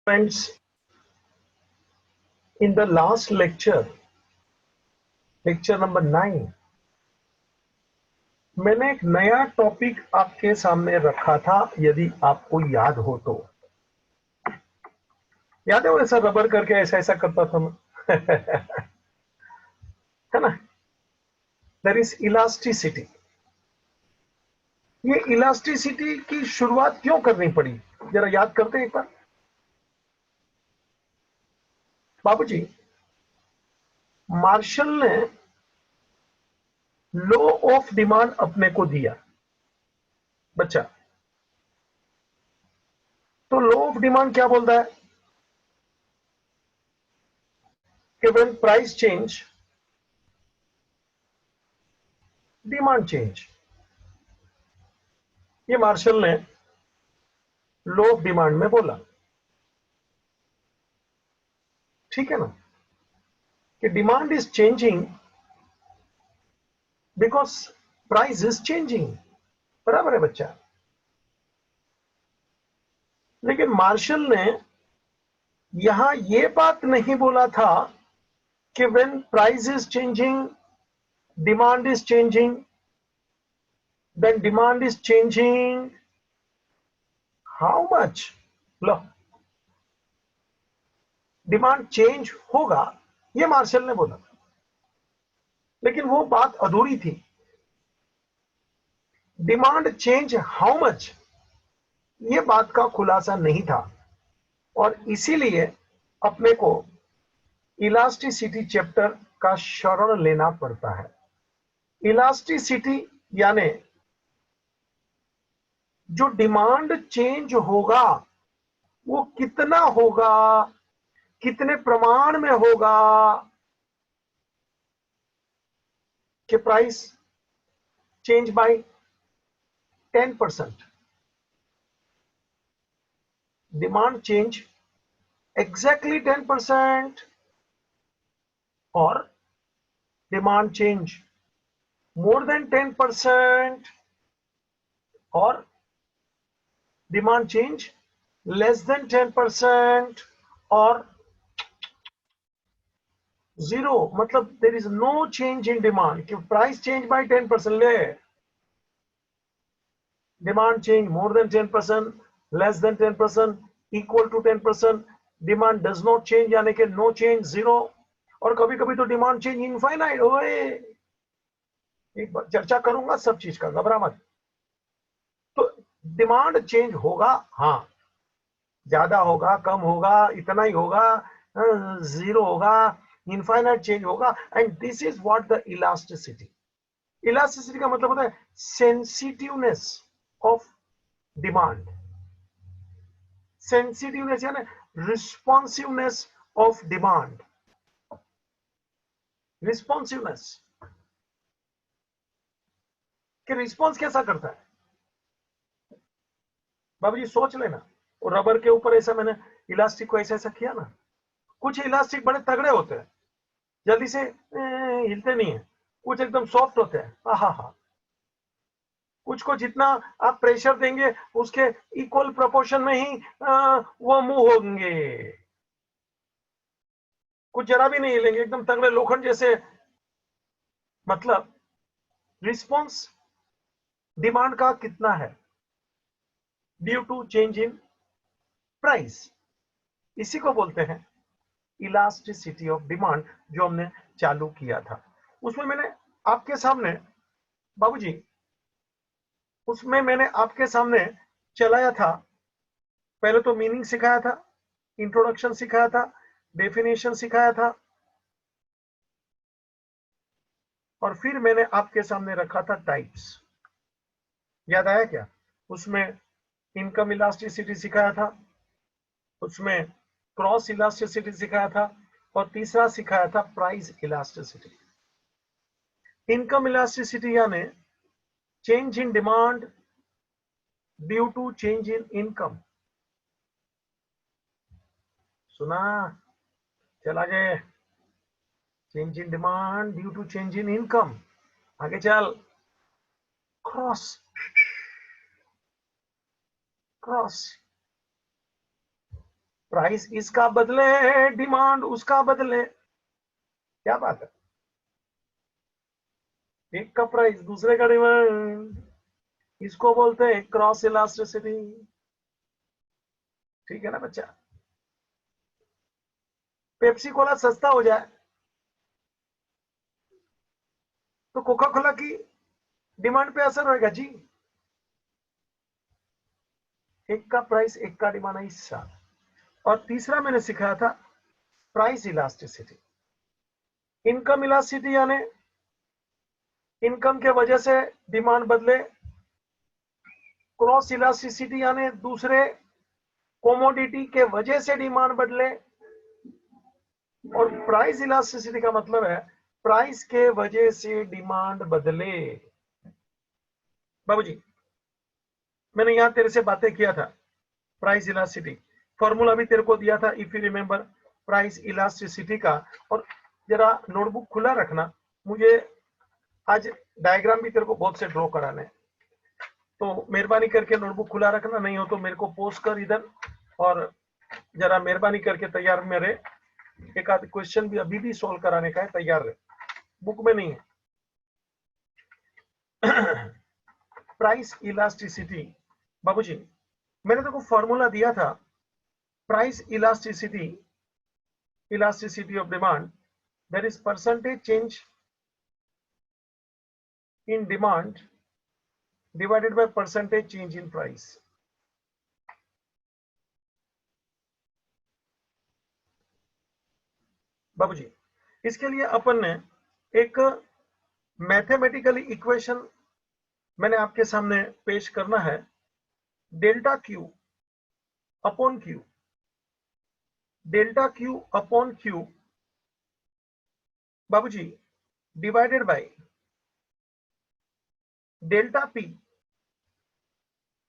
Friends, in the last lecture number 9, मैंने एक नया टॉपिक आपके सामने रखा था। यदि आपको याद हो तो याद है, वो ऐसा रबर करके ऐसा ऐसा करता था मैं है ना। There is elasticity. ये इलास्टिसिटी की शुरुआत क्यों करनी पड़ी, जरा याद करते हैं एक बार। बाबूजी, मार्शल ने लॉ ऑफ डिमांड अपने को दिया बच्चा। तो लॉ ऑफ डिमांड क्या बोलता है कि when price change demand change. ये मार्शल ने लॉ ऑफ डिमांड में बोला, ठीक है ना, कि demand is changing because price is changing. बराबर है बच्चा। लेकिन मार्शल ने यहां यह बात नहीं बोला था कि when price is changing demand is changing, then demand is changing how much. लो, डिमांड चेंज होगा, यह मार्शल ने बोला, लेकिन वो बात अधूरी थी। डिमांड चेंज हाउ मच, यह बात का खुलासा नहीं था। और इसीलिए अपने को इलास्टिसिटी चैप्टर का शरण लेना पड़ता है। इलास्टिसिटी यानी जो डिमांड चेंज होगा वो कितना होगा, कितने प्रमाण में होगा कि price change by 10%, demand change exactly 10%, और डिमांड चेंज मोर देन 10%, और डिमांड चेंज लेस देन 10%, और जीरो, मतलब there is no change in demand कि प्राइस चेंज बाय 10%। ले, demand change more than 10%, less than 10%, equal to 10%, demand does not change यानी कि no change, zero. और कभी कभी तो डिमांड चेंज इनफाइनाइट। ओए, एक बार चर्चा करूंगा सब चीज का, घबरा मत। तो डिमांड चेंज होगा, हाँ, ज्यादा होगा, कम होगा, इतना ही होगा, जीरो होगा, इनफाइनाइट चेंज होगा। And this is what the elasticity. Elasticity का मतलब होता है सेंसिटिवनेस ऑफ डिमांड। सेंसिटिवनेस यानी रिस्पॉन्सिवनेस ऑफ डिमांड। रिस्पॉन्सिवनेस कि रिस्पॉन्स कैसा करता है। बाबू जी सोच लेना, और रबर के ऊपर ऐसा मैंने इलास्टिक को ऐसा ऐसा किया ना। कुछ इलास्टिक बड़े तगड़े होते हैं, जल्दी से हिलते नहीं है। कुछ एकदम सॉफ्ट होते हैं, हा हा। कुछ को जितना आप प्रेशर देंगे उसके इक्वल प्रोपोर्शन में ही वो मूव होंगे। कुछ जरा भी नहीं हिलेंगे, एकदम तगड़े लोखंड जैसे। मतलब रिस्पॉन्स डिमांड का कितना है due to change in price, इसी को बोलते हैं इलास्टिसिटी ऑफ डिमांड, जो हमने चालू किया था। उसमें मैंने आपके सामने, बाबूजी, उसमें मैंने आपके सामने चलाया था। पहले तो मीनिंग सिखाया था, इंट्रोडक्शन सिखाया था, डेफिनेशन सिखाया था, और फिर मैंने आपके सामने रखा था टाइप्स। याद आया क्या? उसमें इनकम इलास्टिसिटी सिखाया था, उसमें क्रॉस इलास्टिसिटी सिखाया था, और तीसरा सिखाया था प्राइस इलास्टिसिटी। इनकम इलास्टिसिटी यानी change in demand due to change in income. सुना? चला गए। Change in demand due to change in income. आगे चल। क्रॉस, क्रॉस प्राइस इसका बदले, डिमांड उसका बदले। क्या बात है, एक का प्राइस दूसरे का डिमांड, इसको बोलते हैं क्रॉस इलास्टिसिटी। ठीक है ना बच्चा। पेप्सी कोला सस्ता हो जाए तो कोका कोला की डिमांड पे असर होगा जी। एक का प्राइस एक का डिमांड है हिस्सा। और तीसरा मैंने सिखाया था प्राइस इलास्टिसिटी। इनकम इलास्टिसिटी यानी इनकम के वजह से डिमांड बदले। क्रॉस इलास्टिसिटी यानी दूसरे कमोडिटी के वजह से डिमांड बदले। और प्राइस इलास्टिसिटी का मतलब है प्राइस के वजह से डिमांड बदले। बाबूजी, मैंने यहां तेरे से बातें किया था प्राइस इलास्टिसिटी, फॉर्मूला भी तेरे को दिया था if you remember price elasticity का। और जरा नोटबुक खुला रखना, मुझे आज डायग्राम भी तेरे को बहुत से ड्रॉ कराने हैं, तो मेहरबानी करके नोटबुक खुला रखना, नहीं हो तो मेरे को पोस्ट कर इधर। और जरा मेहरबानी करके तैयार मेरे एक आध क्वेश्चन भी अभी भी सॉल्व कराने का है, तैयार रहे, बुक में नहीं है। प्राइस इलास्टिसिटी बाबूजी, मैंने तेरे को फॉर्मूला दिया था price elasticity, elasticity of demand, that is percentage change in demand divided by percentage change in price। बाबूजी, इसके लिए अपन ने एक मैथमेटिकली इक्वेशन मैंने आपके सामने पेश करना है। Delta Q upon Q, delta Q upon Q बाबूजी divided by delta P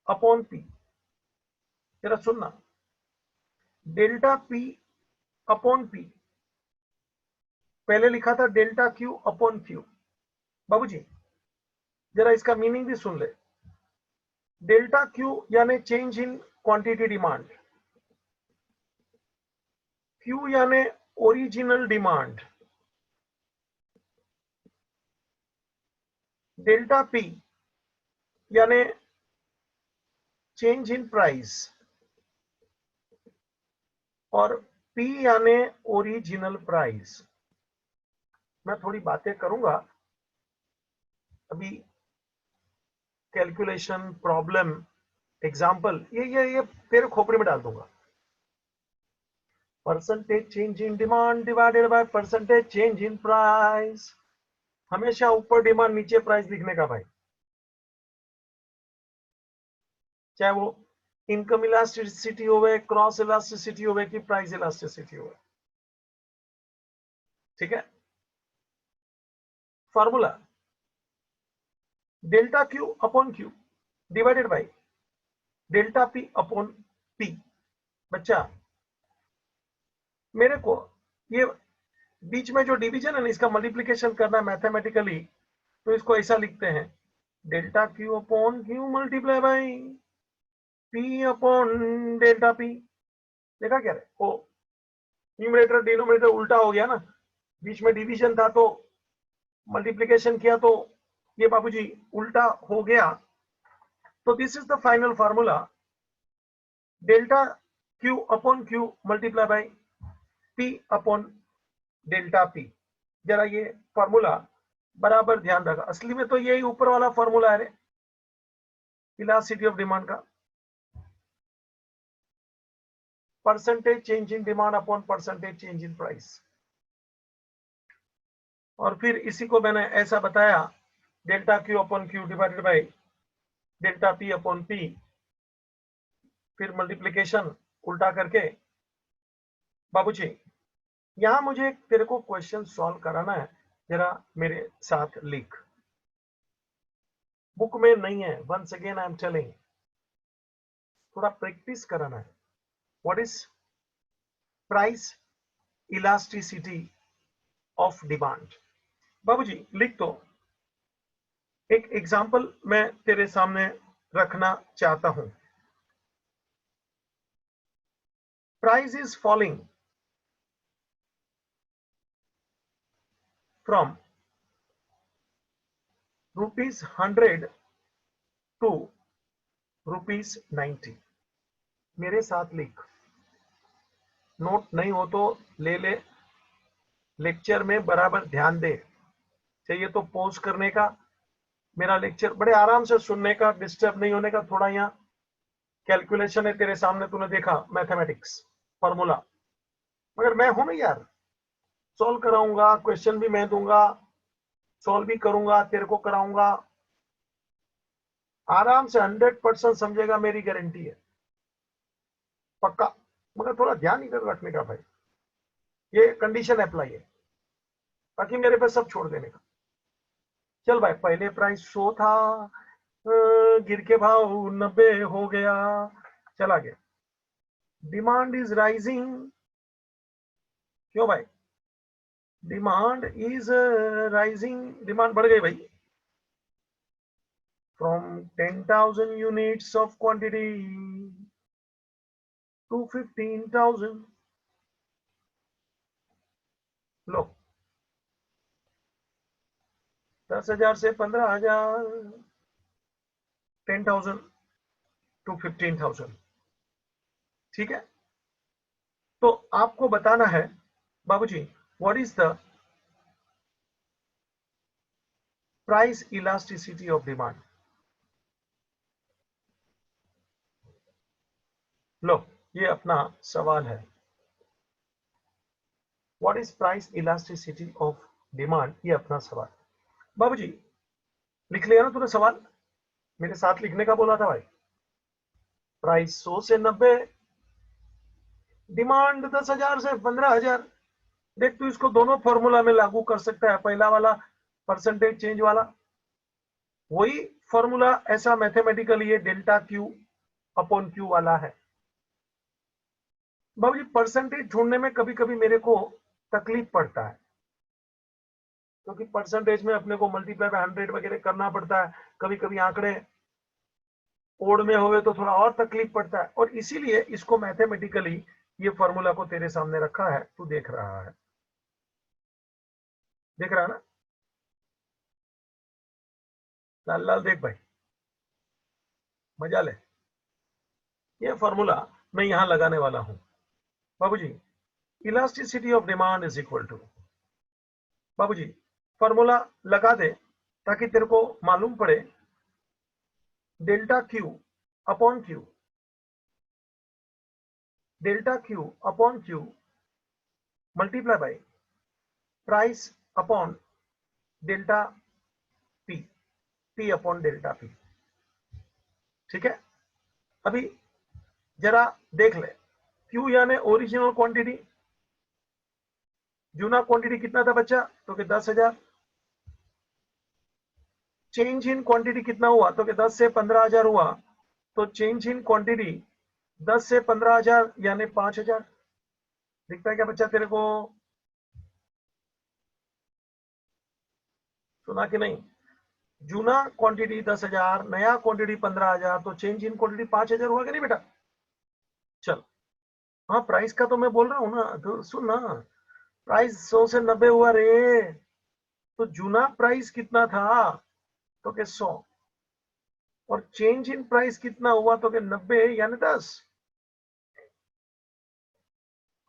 upon P. जरा सुनना, डेल्टा पी अपॉन पी, पहले लिखा था डेल्टा क्यू अपॉन क्यू। बाबूजी जरा इसका मीनिंग भी सुन ले। डेल्टा क्यू यानी change in quantity demand, Q यानी ओरिजिनल डिमांड, डेल्टा पी यानी चेंज इन प्राइस, और पी यानी ओरिजिनल प्राइस। मैं थोड़ी बातें करूंगा अभी, कैलकुलेशन, प्रॉब्लम, एग्जाम्पल, ये तेरे खोपड़ी में डाल दूंगा। Percentage change in demand divided by percentage change in price. हमेशा ऊपर डिमांड नीचे प्राइस लिखने का भाई, चाहे वो इनकम इलास्टिसिटी होवे, क्रॉस इलास्टिसिटी होवे कि प्राइस इलास्टिसिटी होवे। ठीक है। Formula delta Q upon Q divided by delta P upon P. बच्चा मेरे को ये बीच में जो डिवीजन है ना, इसका मल्टीप्लीकेशन करना है मैथमेटिकली, तो इसको ऐसा लिखते हैं delta Q upon Q multiply by P upon delta P. देखा क्या रे, ओ न्यूमरेटर डिनोमिनेटर उल्टा हो गया ना, बीच में डिवीजन था तो मल्टीप्लीकेशन किया तो ये बाबूजी उल्टा हो गया। तो this is the final formula, delta Q upon Q multiply by P upon delta P. जरा ये फार्मूला बराबर ध्यान रखा, असली में तो यही ऊपर वाला फार्मूला है इलास्टिसिटी ऑफ डिमांड का, percentage change in demand upon percentage change in price. और फिर इसी को मैंने ऐसा बताया, delta Q upon Q divided by delta P upon P, फिर मल्टीप्लीकेशन उल्टा करके। बाबूजी यहां मुझे तेरे को क्वेश्चन सॉल्व कराना है, जरा मेरे साथ लिख, बुक में नहीं है, once again I am telling, थोड़ा प्रैक्टिस कराना है। What is price elasticity of demand. बाबूजी लिख दो, एक एग्जांपल मैं तेरे सामने रखना चाहता हूं। price is falling from ₹100 to ₹90। मेरे साथ लिख, नोट नहीं हो तो ले ले, लेक्चर में बराबर ध्यान दे, चाहिए तो पॉज करने का, मेरा लेक्चर बड़े आराम से सुनने का, डिस्टर्ब नहीं होने का। थोड़ा यहाँ कैलकुलेशन है तेरे सामने, तूने देखा मैथमेटिक्स फॉर्मूला, मगर मैं हूं ना यार, सॉल्व कराऊंगा, क्वेश्चन भी मैं दूंगा, सॉल्व भी करूंगा, तेरे को कराऊंगा, आराम से 100% समझेगा, मेरी गारंटी है, पक्का। मगर थोड़ा ध्यान इधर रखने का भाई, ये कंडीशन अप्लाई है, बाकी मेरे पे सब छोड़ देने का। चल भाई, पहले प्राइस 100 था, गिर के भाव 90 हो गया, चला गया। डिमांड इज राइजिंग, क्यों भाई? डिमांड इज राइजिंग, डिमांड बढ़ गई भाई, from 10,000 units of quantity to 15,000। लो, 10,000 से 15,000, 10,000 टू 15,000, ठीक है। तो आपको बताना है बाबूजी, what is the price elasticity of demand. लो, ये अपना सवाल है, what is price elasticity of demand, ये अपना सवाल। बाबूजी लिख लिया ना तूने सवाल? मेरे साथ लिखने का बोला था भाई। प्राइस 100 से 90, डिमांड 10,000 से 15,000। देख, तू इसको दोनों फॉर्मूला में लागू कर सकता है, पहला वाला परसेंटेज चेंज वाला, वही फॉर्मूला ऐसा मैथमेटिकली ये डेल्टा क्यू अपॉन क्यू वाला है। बाबूजी परसेंटेज ढूंढने में कभी कभी मेरे को तकलीफ पड़ता है, क्योंकि परसेंटेज में अपने को मल्टीप्लाई बाय 100 वगैरह करना पड़ता है, कभी कभी आंकड़े ओड में होवे तो थोड़ा और तकलीफ पड़ता है, और इसीलिए इसको मैथमेटिकली ये फॉर्मूला को तेरे सामने रखा है, तू देख रहा है, देख रहा है ना? लाल लाल देख भाई, मजा ले। ये फॉर्मूला मैं यहां लगाने वाला हूं बाबूजी। Elasticity of demand is equal to, बाबूजी फॉर्मूला लगा दे ताकि तेरे को मालूम पड़े, delta Q upon Q, delta Q upon Q multiply by price upon delta P, P upon delta P, ठीक है। अभी जरा देख ले, क्यू यानी ओरिजिनल क्वांटिटी, जूना क्वांटिटी कितना था बच्चा, तो कि 10,000। चेंज इन क्वांटिटी कितना हुआ, तो कि 10 से 15,000 हुआ, तो चेंज इन क्वांटिटी 10 से 15,000 यानी 5,000। दिखता है क्या बच्चा तेरे को? सुना कि नहीं? जूना क्वांटिटी 10,000, नया क्वांटिटी 15,000, तो चेंज इन क्वांटिटी 5,000 हुआ कि नहीं बेटा? चल, हाँ प्राइस का तो मैं बोल रहा हूं ना, तो सुन ना, प्राइस 100 से 90 हुआ रे, तो जूना प्राइस कितना था, तो कि 100, और चेंज इन प्राइस कितना हुआ, तो कि 90 यानी 10,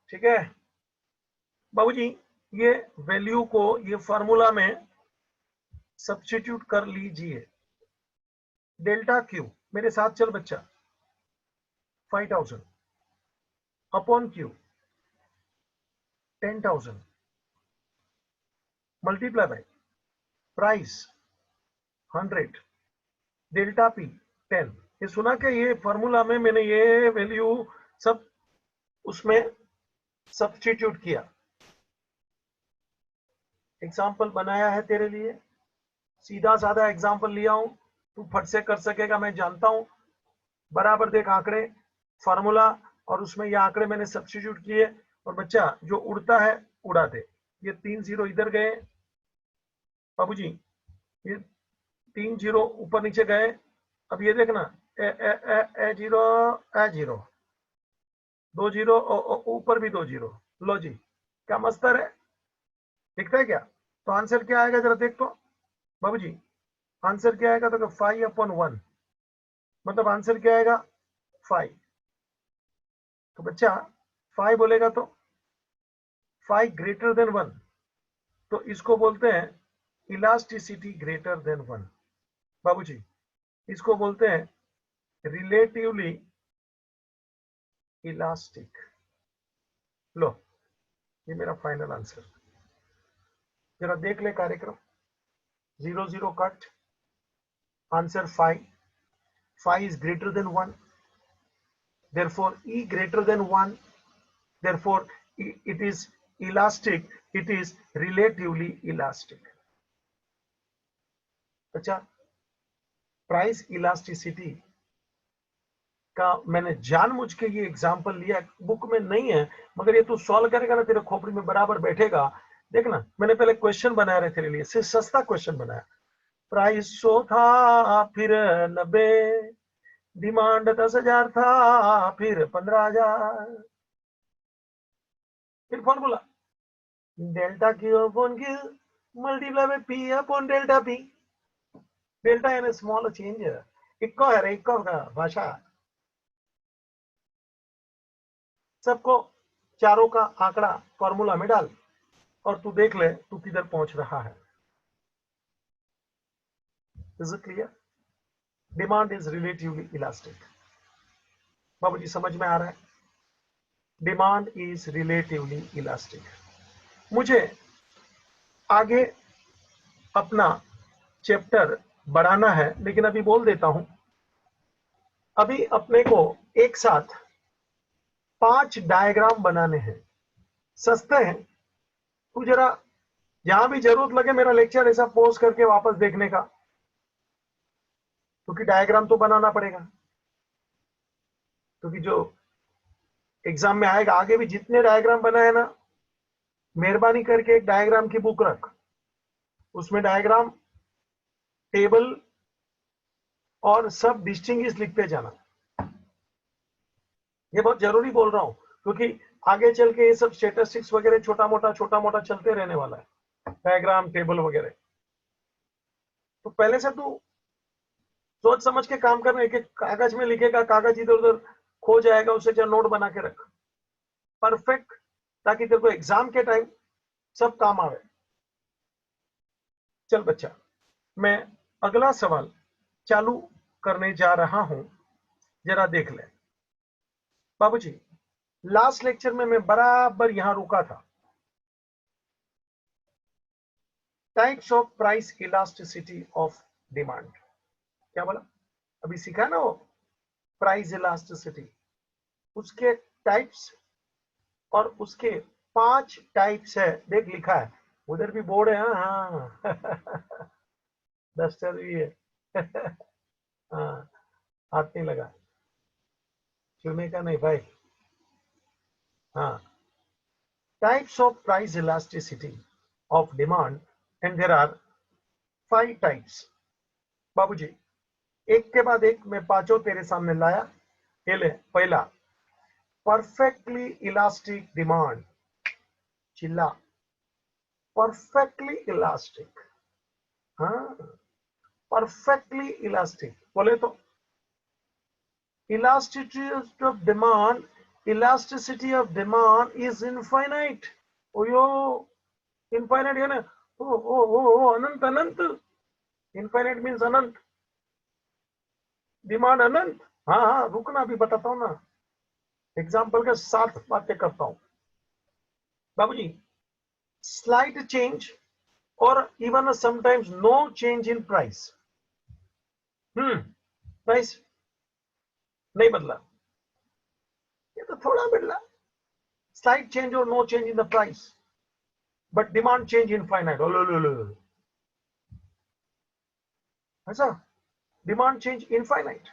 ठीक है बाबूजी। ये वैल्यू को ये फॉर्मूला में सब्स्टिट्यूट कर लीजिए। डेल्टा क्यू, मेरे साथ चल बच्चा, 5,000 upon Q 10,000 multiply by price 100 delta P 10। ये सुना क्या? ये फॉर्मूला में मैंने ये वैल्यू सब उसमें सब्स्टिट्यूट किया, एग्जाम्पल बनाया है तेरे लिए, सीधा साधा एग्जाम्पल लिया हूं, तू फट से कर सकेगा मैं जानता हूं। बराबर देख आंकड़े, फॉर्मूला, और उसमें ये आंकड़े मैंने सब्स्टिट्यूट किए, और बच्चा जो उड़ता है उड़ा दे। ये 3 जीरो इधर गए बाबूजी, ये 3 जीरो ऊपर नीचे गए। अब ये देखना, ए ए ए ए जीरो, ए जीरो, 2 जीरो, ऊपर भी 2 जीरो। लो जी, क्या मस्तर है, दिखता है क्या? तो आंसर क्या आएगा जरा देख तो बाबू जी, आंसर क्या आएगा? तो 5/1, मतलब आंसर क्या आएगा? 5। तो बच्चा 5 बोलेगा तो 5 ग्रेटर देन 1, तो इसको बोलते हैं इलास्टिसिटी ग्रेटर देन 1। बाबूजी, इसको बोलते हैं रिलेटिवली इलास्टिक। लो, ये मेरा फाइनल आंसर। जरा देख ले कार्यक्रम, 0 0 cut, answer 5। 5 is greater than 1, therefore E greater than 1, therefore it is elastic, it is relatively elastic। अच्छा, प्राइस इलास्टिसिटी का मैंने जानबूझ के ये एग्जांपल लिया, बुक में नहीं है, मगर ये तू सॉल्व करेगा ना, तेरे खोपड़ी में बराबर बैठेगा। देखना, मैंने पहले क्वेश्चन बनाया रहे तेरे लिए, सिर्फ सस्ता क्वेश्चन बनाया। प्राइस 100 था, फिर 90, डिमांड 10,000 था, फिर 15,000। फिर formula delta Q upon Q multiply by P upon delta P. Delta यानी स्मॉल चेंज, इक्को है रे, इक्को का भाषा। सबको चारों का आंकड़ा फॉर्मूला में डाल और तू देख ले तू किधर पहुंच रहा है। Is it clear? Demand is relatively elastic. बाबूजी समझ में आ रहा है? Demand is relatively elastic. मुझे आगे अपना चैप्टर बढ़ाना है, लेकिन अभी बोल देता हूं, अभी अपने को एक साथ 5 डायग्राम बनाने हैं, सस्ते हैं। तू जरा जहां भी जरूरत लगे मेरा लेक्चर ऐसा पोस्ट करके वापस देखने का, क्योंकि डायग्राम तो बनाना पड़ेगा, क्योंकि जो एग्जाम में आएगा, आगे भी जितने डायग्राम बनाए ना, मेहरबानी करके एक डायग्राम की बुक रख, उसमें डायग्राम, टेबल और सब डिस्टिंग्विश लिखते जाना। ये बहुत जरूरी बोल रहा हूं, क्योंकि आगे चल के ये सब स्टेटिस्टिक्स वगैरह छोटा मोटा चलते रहने वाला है, डायग्राम टेबल वगैरह। तो पहले से तू सोच समझ के काम करना, एक एक कागज में लिखेगा, कागज इधर उधर खो जाएगा, उसे जो नोट बना के रख परफेक्ट, ताकि तेरे को एग्जाम के टाइम सब काम आवे। चल बच्चा, मैं अगला सवाल चालू करने जा रहा हूं, जरा देख ले। बाबूजी, लास्ट लेक्चर में मैं बराबर यहां रुका था। Types of price elasticity of demand, क्या बोला? अभी सीखा ना वो प्राइस इलास्टिसिटी, उसके टाइप्स, और उसके 5 टाइप्स है। देख लिखा है उधर भी बोर्ड है। हाँ डस्टर भी है। हाँ, हाथ नहीं लगा, छूने का नहीं भाई। हाँ, types of price elasticity of demand, and there are 5 types. बाबूजी, एक के बाद एक मैं पांचों तेरे सामने लाया। ये ले, पहला परफेक्टली इलास्टिक डिमांड। चिल्ला, परफेक्टली इलास्टिक। हाँ, परफेक्टली इलास्टिक बोले तो elasticity of demand, elasticity of demand is infinite। OYO, infinite है ना, ओ अनंत अनंत, infinite means अनंत, डिमांड अनंत। हाँ हाँ, रुकना, अभी बताता हूँ ना, एग्जाम्पल के साथ बातें करता हूँ। बाबूजी, slight change or even sometimes no change in price। Price नहीं बदला, ये तो थोड़ा बदला, slight change or no change in the price, but demand change infinite। ऐसा डिमांड चेंज इनफाइनाइट।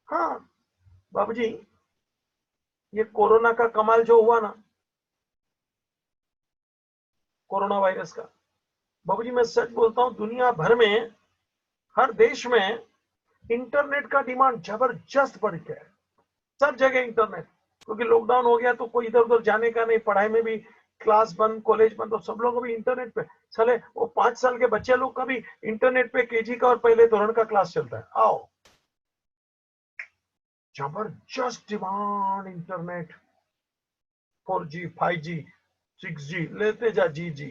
हाँ बाबूजी, ये कोरोना का कमाल जो हुआ ना, कोरोना वायरस का, बाबूजी मैं सच बोलता हूं, दुनिया भर में हर देश में इंटरनेट का डिमांड जबरदस्त बढ़ गया है। सब जगह इंटरनेट, क्योंकि लॉकडाउन हो गया तो कोई इधर उधर जाने का नहीं, पढ़ाई में भी क्लास बंद, कॉलेज बंद, तो सब लोग अभी इंटरनेट पे। साले वो 5 साल के बच्चे लोग का भी इंटरनेट पे केजी का और पहले धोरण का क्लास चलता है। आओ, जबरदस्त demand internet, 4G 5G 6G लेते जा जी।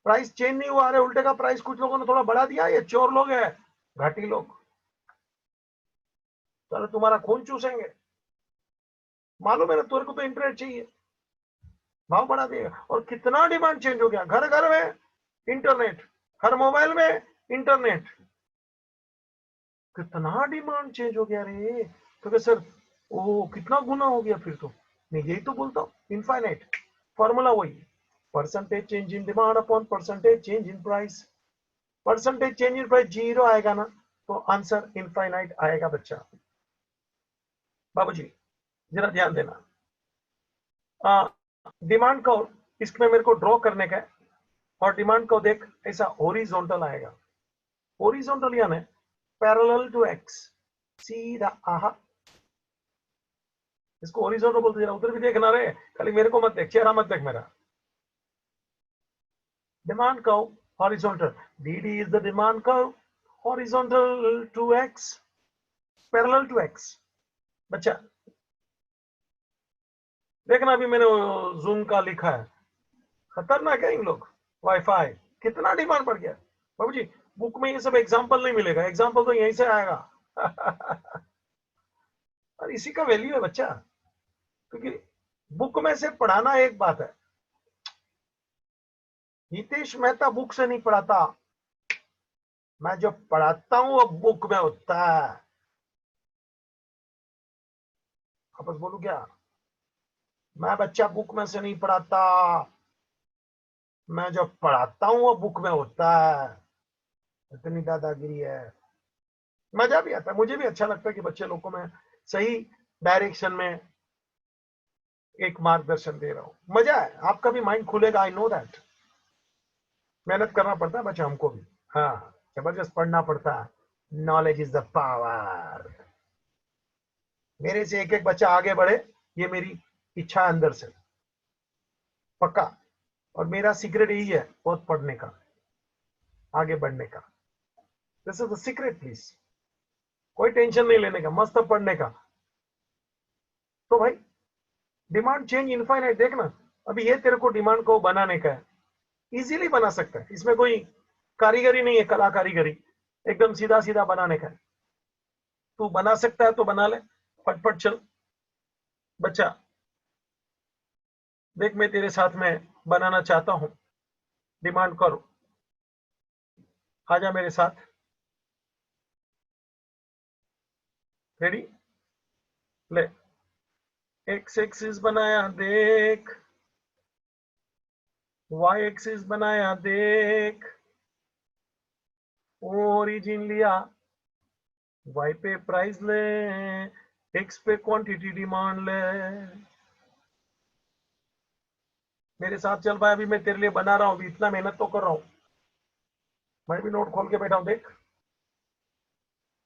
प्राइस चेंज नहीं हुआ, अरे उल्टे का प्राइस कुछ लोगों ने थोड़ा बढ़ा दिया, ये चोर लोग हैं, घाटी लोग, चलो तुम्हारा खून चूसेंगे। मालूम है ना, तेरे को तो इंटरनेट चाहिए, भाव बढ़ा देगा। और कितना डिमांड चेंज हो गया, घर घर में इंटरनेट, हर मोबाइल में इंटरनेट, कितना डिमांड चेंज हो गया रे। तो सर ओ कितना गुना हो गया फिर तो। मैं यही तो बोलता हूँ, इनफाइनाइट फॉर्मूला वही, percentage change in demand upon percentage change in price. Percentage change in price zero आएगा ना, तो आंसर इनफाइनाइट आएगा बच्चा। बाबूजी जरा ध्यान देना, डिमांड को इसमें मेरे को ड्रॉ करने का है, और डिमांड को देख ऐसा हॉरिजॉन्टल आएगा। हॉरिजॉन्टल यानी पैरेलल टू एक्स, सीधा। आहा, इसको हॉरिजॉन्टल बोलते, जरा उधर भी देखना रे, खाली मेरे को मत देख, चेहरा मत देख मेरा। Demand curve horizontal, DD is the demand curve horizontal to x, parallel to x। बच्चा देखना, अभी मैंने जूम का लिखा है, खतरनाक है इन लोग। वाईफाई कितना डिमांड बढ़ गया बाबूजी। बुक में ये सब एग्जांपल नहीं मिलेगा, एग्जांपल तो यहीं से आएगा। और इसी का वैल्यू है बच्चा, क्योंकि बुक में से पढ़ाना एक बात है, हितेश मेहता बुक से नहीं पढ़ाता, मैं जो पढ़ाता हूं वो बुक में होता है। वापस बोलू क्या, मैं बच्चा बुक में से नहीं पढ़ाता, मैं जो पढ़ाता हूं वो बुक में होता है। इतनी दादागिरी है, मजा भी आता है, मुझे भी अच्छा लगता है कि बच्चे लोगों को मैं सही डायरेक्शन में एक मार्गदर्शन दे रहा हूं। मजा है, आपका भी माइंड खुलेगा, आई नो दैट। मेहनत करना पड़ता है बच्चा हमको भी, हाँ जबरदस्त पढ़ना पड़ता है। Knowledge is the power. मेरे से एक एक बच्चा आगे बढ़े, ये मेरी इच्छा है अंदर से, पक्का। और मेरा सीक्रेट यही है, बहुत पढ़ने का, आगे बढ़ने का। This is the secret please, कोई टेंशन नहीं लेने का, मस्त पढ़ने का। तो भाई डिमांड चेंज इनफाइनाइट देखना, अभी ये तेरे को डिमांड को बनाने का है, इजीली बना सकता है, इसमें कोई कारीगरी नहीं है, कला कारीगरी, एकदम सीधा सीधा बनाने का है। तू बना सकता है तो बना ले, फटफट चल बच्चा। देख मैं तेरे साथ में बनाना चाहता हूं, डिमांड करो, आजा मेरे साथ। रेडी, ले, एक्स एक्सिस बनाया देख, वाई एक्सिस बनाया देख, ओरिजिन लिया, वाई पे प्राइस ले, एक्स पे क्वांटिटी डिमांड ले। मेरे साथ चल भाई, अभी मैं तेरे लिए बना रहा हूं, अभी इतना मेहनत तो कर रहा हूं, मैं भी नोट खोल के बैठा हूं, देख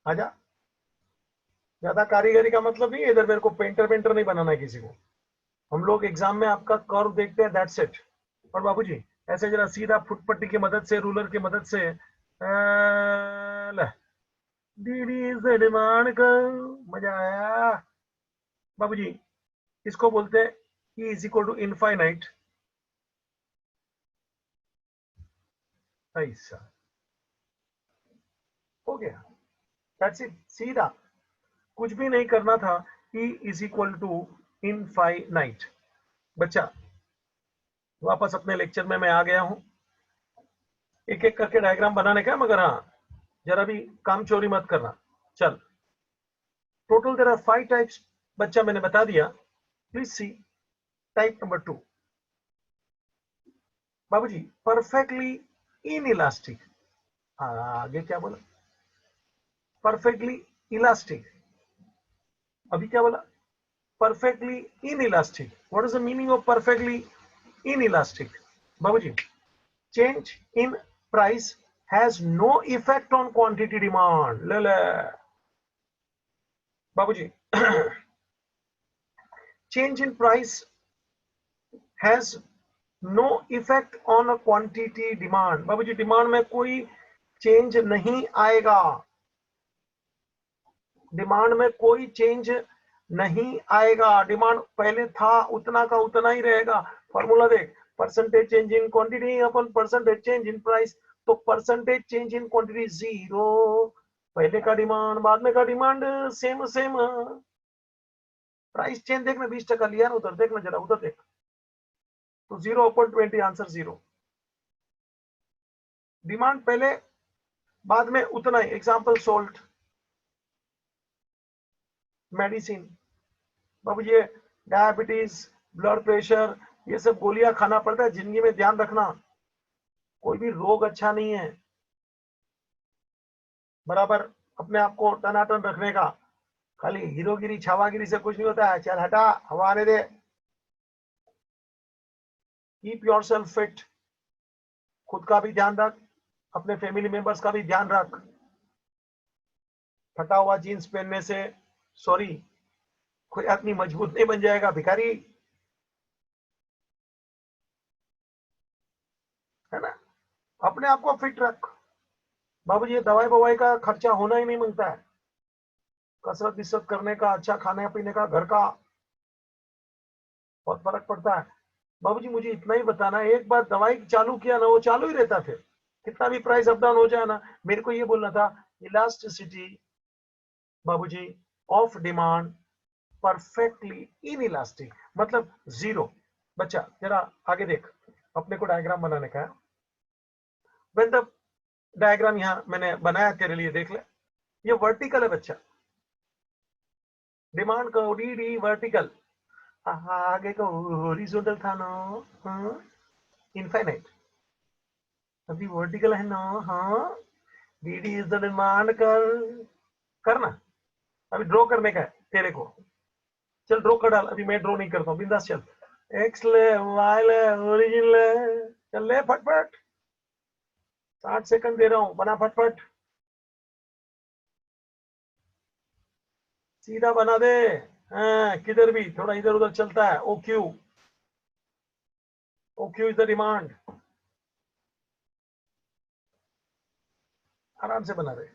आजा। ज्यादा कारीगरी का मतलब नहीं है इधर, मेरे को पेंटर पेंटर नहीं बनाना है किसी को। हम लोग एग्जाम में आपका कर्व देखते हैं, दैट्स इट। और बाबूजी ऐसे जरा सीधा फुटपट्टी की मदद से, रूलर की मदद से, डीडी से डिमांड कर, मजा आया बाबूजी। इसको बोलते हैं E is equal to infinite, ऐसा हो गया, दैट्स इट, सीधा, कुछ भी नहीं करना था। E is equal to infinite. बच्चा वापस अपने लेक्चर में मैं आ गया हूं, एक एक करके डायग्राम बनाने का, मगर हाँ जरा भी काम चोरी मत करना। चल, टोटल देयर आर 5 टाइप्स, बच्चा मैंने बता दिया, प्लीज सी टाइप नंबर 2। बाबूजी परफेक्टली इन इलास्टिक, आगे क्या बोला, परफेक्टली इलास्टिक, अभी क्या बोला, perfectly inelastic। What is the meaning of perfectly inelastic? Babuji, change in price has no effect on quantity demand। ले ले बाबूजी, change in price has no effect on a quantity demand. बाबूजी demand में कोई change नहीं आएगा, demand में कोई चेंज नहीं आएगा, डिमांड पहले था उतना का उतना ही रहेगा। फॉर्मूला देख, percentage change in quantity upon percentage change in price, तो परसेंटेज चेंज इन क्वांटिटी 0, पहले का डिमांड बाद में का demand same same. Price change देखना 20% लिया ना उधर, देखना जरा उधर देख, तो 0/20 आंसर 0। डिमांड पहले बाद में उतना ही। एग्जांपल सोल्ट, मेडिसिन, बाबू ये डायबिटीज, ब्लड प्रेशर, ये सब गोलियां खाना पड़ता है। जिंदगी में ध्यान रखना, कोई भी रोग अच्छा नहीं है, बराबर अपने आप को टनाटन रखने का। खाली हीरोगिरी छावागिरी से कुछ नहीं होता है, चल हटा हवा आने दे। कीप योरसेल्फ फिट, खुद का भी ध्यान रख, अपने फैमिली मेंबर्स का भी ध्यान रख। फटा हुआ जीन्स पहनने से सॉरी कोई आदमी मजबूत नहीं बन जाएगा, भिखारी है ना। अपने आप को फिट रख बाबूजी, ये दवाई बवाई का खर्चा होना ही नहीं मांगता है, कसरत विसरत करने का, अच्छा खाने पीने का, घर का बहुत फर्क पड़ता है। बाबूजी मुझे इतना ही बताना, एक बार दवाई चालू किया ना वो चालू ही रहता, फिर कितना भी प्राइस अप डाउन हो जाए ना। मेरे को ये बोलना था, इलास्टिसिटी बाबूजी ऑफ डिमांड परफेक्टली इनइलास्टिक, मतलब 0। बच्चा जरा आगे देख, अपने को डायग्राम बनाने का है। व्हेन द डायग्राम यहाँ मैंने बनाया तेरे लिए, देख ले, ये वर्टिकल है बच्चा, डिमांड का डी वर्टिकल, आगे का हॉरिजॉन्टल था ना, इनफाइनाइट, अभी वर्टिकल है ना। हाँ, D D is the demand, करना, अभी ड्रॉ करने का है तेरे को। चल ड्रॉ कर डाल, अभी मैं ड्रॉ नहीं करता हूँ, बिंदास चल। एक्स ले, वाई ले, ओरिजिन ले, चल ले फटफट, 60 सेकंड दे रहा हूँ, बना फटफट, सीधा बना दे। हाँ, किधर भी थोड़ा इधर उधर चलता है। O Q is the demand, आराम से बना दे।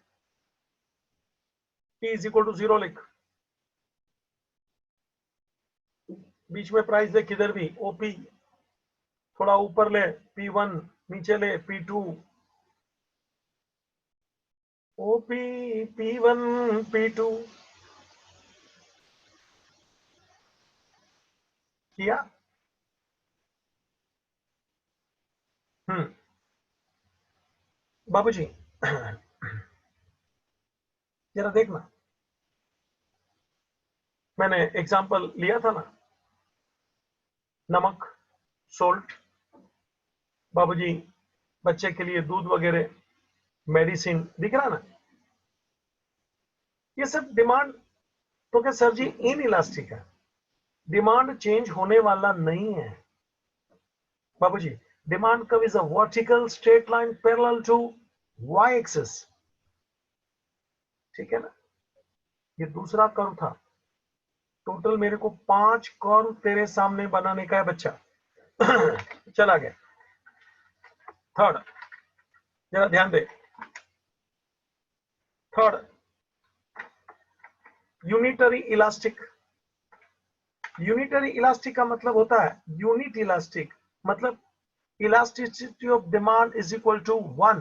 P इज इक्वल टू 0 लिख, बीच में प्राइस दे किधर भी, ओपी थोड़ा ऊपर ले, P1 नीचे ले, P2 ओपी, P1 P2 किया। बाबूजी जरा देखना, मैंने एग्जांपल लिया था ना, नमक, सोल्ट, बाबूजी बच्चे के लिए दूध वगैरह, मेडिसिन, दिख रहा ना, ये सब डिमांड। तो क्या सर जी इन इलास्टिक है, डिमांड चेंज होने वाला नहीं है बाबूजी। Demand curve is a vertical straight line parallel to Y axis, ठीक है ना। ये दूसरा कर्व था, टोटल मेरे को 5 कर्व तेरे सामने बनाने का है बच्चा। चला गया थर्ड, जरा ध्यान दे। Third, unitary elastic. Unitary elastic का मतलब होता है यूनिट इलास्टिक, मतलब elasticity of demand is equal to 1,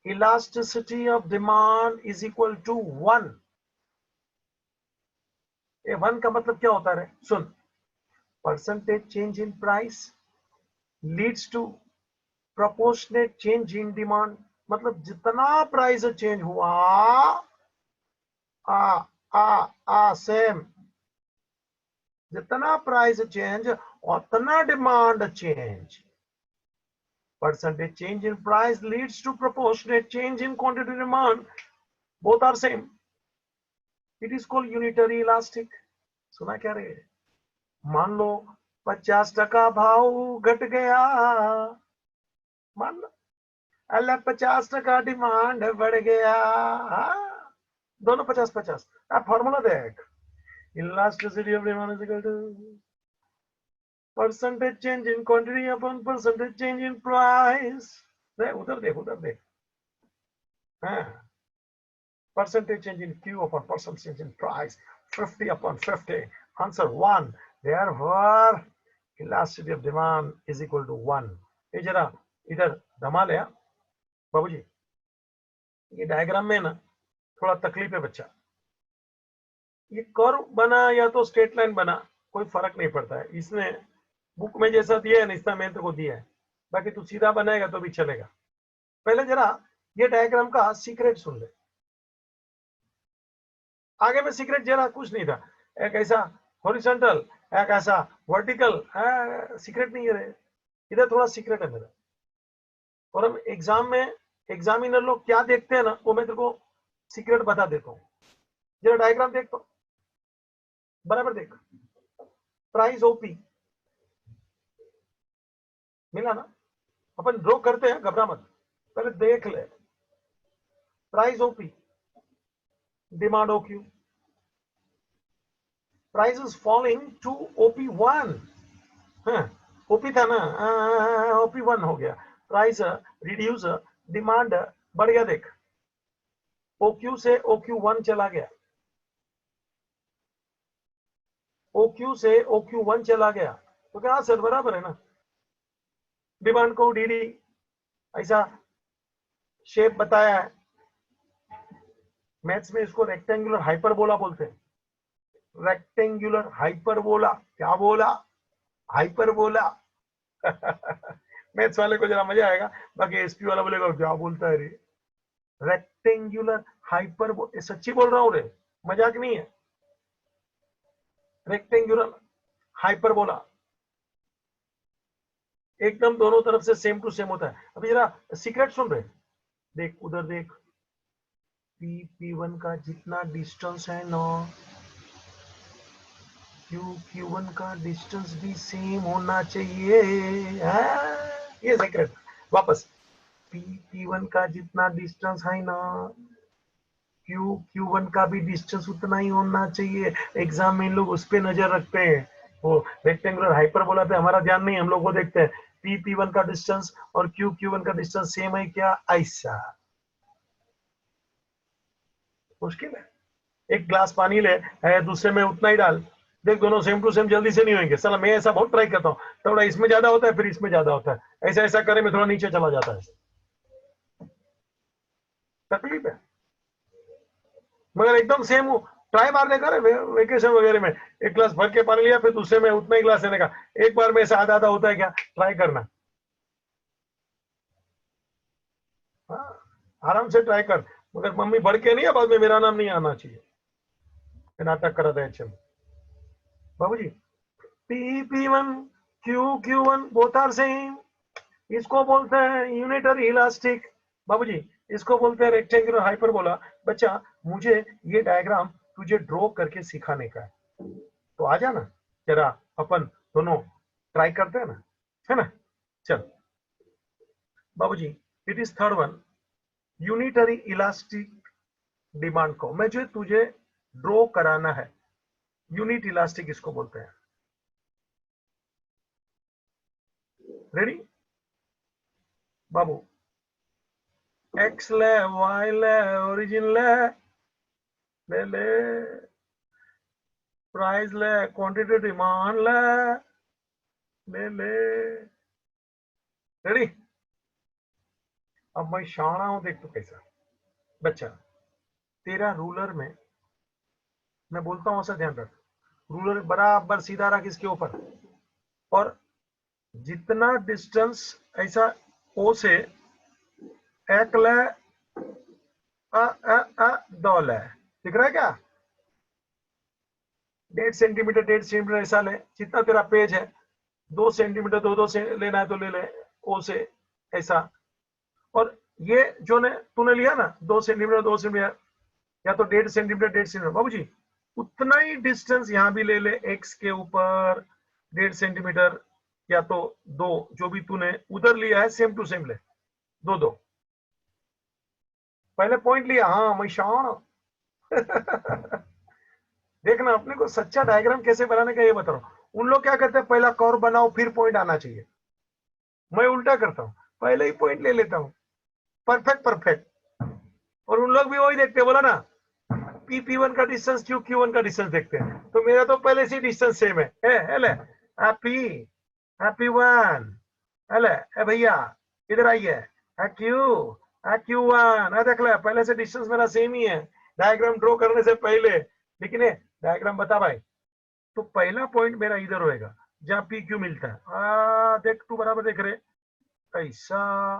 elasticity of demand is equal to 1। ये 1 का मतलब क्या होता है, सुन, percentage change in price leads to proportionate change in demand, मतलब जितना प्राइस चेंज हुआ सेम, जितना प्राइस चेंज उतना demand change. Percentage change in price leads to proportionate change in quantity demand. Both are same. It is called unitary elastic. सुना क्या रे? मान लो 50% भाव घट गया, मान लो अल्लाह 50% डिमांड बढ़ गया, दोनों 50-50। अब फॉर्मूला देख, Elasticity of demand is equal to percentage change in quantity upon percentage change in price. उधर देख हाँ, percentage change in Q upon percentage change in price, 50 upon 50. Answer 1. Therefore, elasticity of demand is equal to 1. ये जरा इधर धमाल है बाबूजी, ये diagram में ना थोड़ा तकलीफ है बच्चा। ये कर्व बना या तो स्ट्रेट लाइन बना कोई फर्क नहीं पड़ता है, इसने बुक में जैसा दिया है ना इसका मैंने को दिया है, बाकी तू सीधा बनाएगा तो भी चलेगा। पहले जरा ये डायग्राम का सीक्रेट सुन ले। आगे में सीक्रेट जरा कुछ नहीं था, एक ऐसा हॉरिजॉन्टल एक ऐसा वर्टिकल, सीक्रेट नहीं है, इधर थोड़ा सीक्रेट है मेरा। और हम एग्जाम में एग्जामिनर लोग क्या देखते हैं ना वो मैं तेरे को सीक्रेट बता देता हूँ। जरा डायग्राम देख तो बराबर देख, प्राइस ओपी मिला ना, अपन ड्रॉ करते हैं, घबरा मत, पहले देख ले। Price OP, demand OQ, price is falling to OP1। OP था ना, OP1 हो गया, प्राइस रिड्यूस, डिमांड बढ़ गया। देख OQ से OQ1 चला गया, OQ से OQ1 चला गया, तो क्या सर बराबर है ना। डिमांड को DD ऐसा शेप बताया है, मैथ्स में इसको रेक्टेंगुलर हाइपरबोला बोलते हैं। रेक्टेंगुलर हाइपरबोला, क्या बोला, हाइपरबोला। मैथ्स वाले को जरा मजा आएगा, बाकी एसपी वाला बोलेगा क्या बोलता है रे। रेक्टेंगुलर हाइपरबोला, सच्ची बोल रहा हूं रे, मजाक नहीं है। रेक्टेंगुलर हाइपरबोला एकदम दोनों तरफ से सेम टू सेम होता है। अभी जरा सीक्रेट सुन रहे, देख उधर देख, P1 का जितना डिस्टेंस है ना, Q1 का डिस्टेंस भी सेम होना चाहिए। ये सीक्रेट। वापस, P1 का जितना डिस्टेंस है ना, Q1 का भी डिस्टेंस उतना ही होना चाहिए। एग्जाम में लोग उस पे नजर रखते हैं, वो रेक्टेंगुलर हाइपरबोला पे हमारा ध्यान नहीं, हम लोग वो देखते हैं P1 का डिस्टेंस और Q1 का डिस्टेंस सेम है क्या, ऐसा। मुश्किल है, एक ग्लास पानी ले दूसरे में उतना ही डाल, देख दोनों सेम टू सेम जल्दी से नहीं होंगे। साला मैं ऐसा बहुत ट्राई करता हूँ, थोड़ा इसमें ज्यादा होता है फिर इसमें ज्यादा होता है, ऐसा ऐसा करे में थोड़ा नीचे चला जाता है, तकलीफ है। मगर एकदम सेम ट्राई मारने का वेकेशन वगैरह में एक गिलास भर के पानी लिया, फिर दूसरे में उतना ही गिलास लेने का, एक बार में ऐसा आधा आधा होता है क्या, ट्राई करना। हाँ, आराम से ट्राई कर, मगर मम्मी बढ़ के नहीं है, बाद में मेरा नाम नहीं आना चाहिए, नाटक करा था एचएम बाबूजी। P1 Q1 both are same, इसको बोलते हैं यूनिटरी इलास्टिक बाबूजी, इसको बोलते हैं रेक्टेंगुलर हाइपरबोला। बच्चा मुझे ये डायग्राम तुझे ड्रॉ करके सिखाने का है, तो आ जाना जरा, अपन दोनों ट्राई करते हैं ना, है ना। चल बाबूजी, it is third one, unitary elastic demand को मैं जो तुझे ड्रॉ कराना है, यूनिट इलास्टिक इसको बोलते हैं। रेडी बाबू, एक्स ले, वाई ले, ओरिजिन ले, ले ले, प्राइस ले, क्वांटिटी डिमांड ले, ले ले, रेडी। अब मैं शाना हूं, देख तो कैसा बच्चा, तेरा रूलर में मैं बोलता हूं ऐसा ध्यान रख, रूलर बराबर सीधा रख इसके ऊपर, और जितना डिस्टेंस ऐसा ओ से एक ले, दो ले, दिख रहा है क्या, 1.5 सेंटीमीटर 1.5 सेंटीमीटर ऐसा ले, जितना तेरा पेज है 2 सेंटीमीटर 2 से लेना है तो ले ले, ओ से ऐसा। और ये जो ने तूने लिया ना 2 सेंटीमीटर 2 सेंटीमीटर, या तो 1.5 सेंटीमीटर 1.5 सेंटीमीटर बाबूजी, उतना ही डिस्टेंस यहां भी ले ले, एक्स के ऊपर 1.5 सेंटीमीटर या तो 2, जो भी तूने उधर लिया है सेम टू सेम ले, 2 पहले पॉइंट लिया। हाँ मैं शान देखना अपने को सच्चा डायग्राम कैसे बनाने का ये बता रहा हूं। उन लोग क्या करते हैं, पहला कर्व बनाओ फिर पॉइंट आना चाहिए। मैं उल्टा करता हूं, पहले ही पॉइंट ले लेता हूं, परफेक्ट परफेक्ट। और उन लोग भी वही देखते हैं, बोला ना, P1 का डिस्टेंस Q1 का डिस्टेंस देखते हैं। तो मेरा तो पहले से डिस्टेंस सेम है। हेले हैप्पी हैप्पी वन, हेले ए भैया इधर आइए, Q1 देख ले, पहले से डिस्टेंस मेरा सेम ही है डायग्राम ड्रॉ करने से पहले। लेकिन डायग्राम बता भाई, तो पहला पॉइंट मेरा इधर होएगा जहां PQ मिलता है। देख तू बराबर देख रहे ऐसा।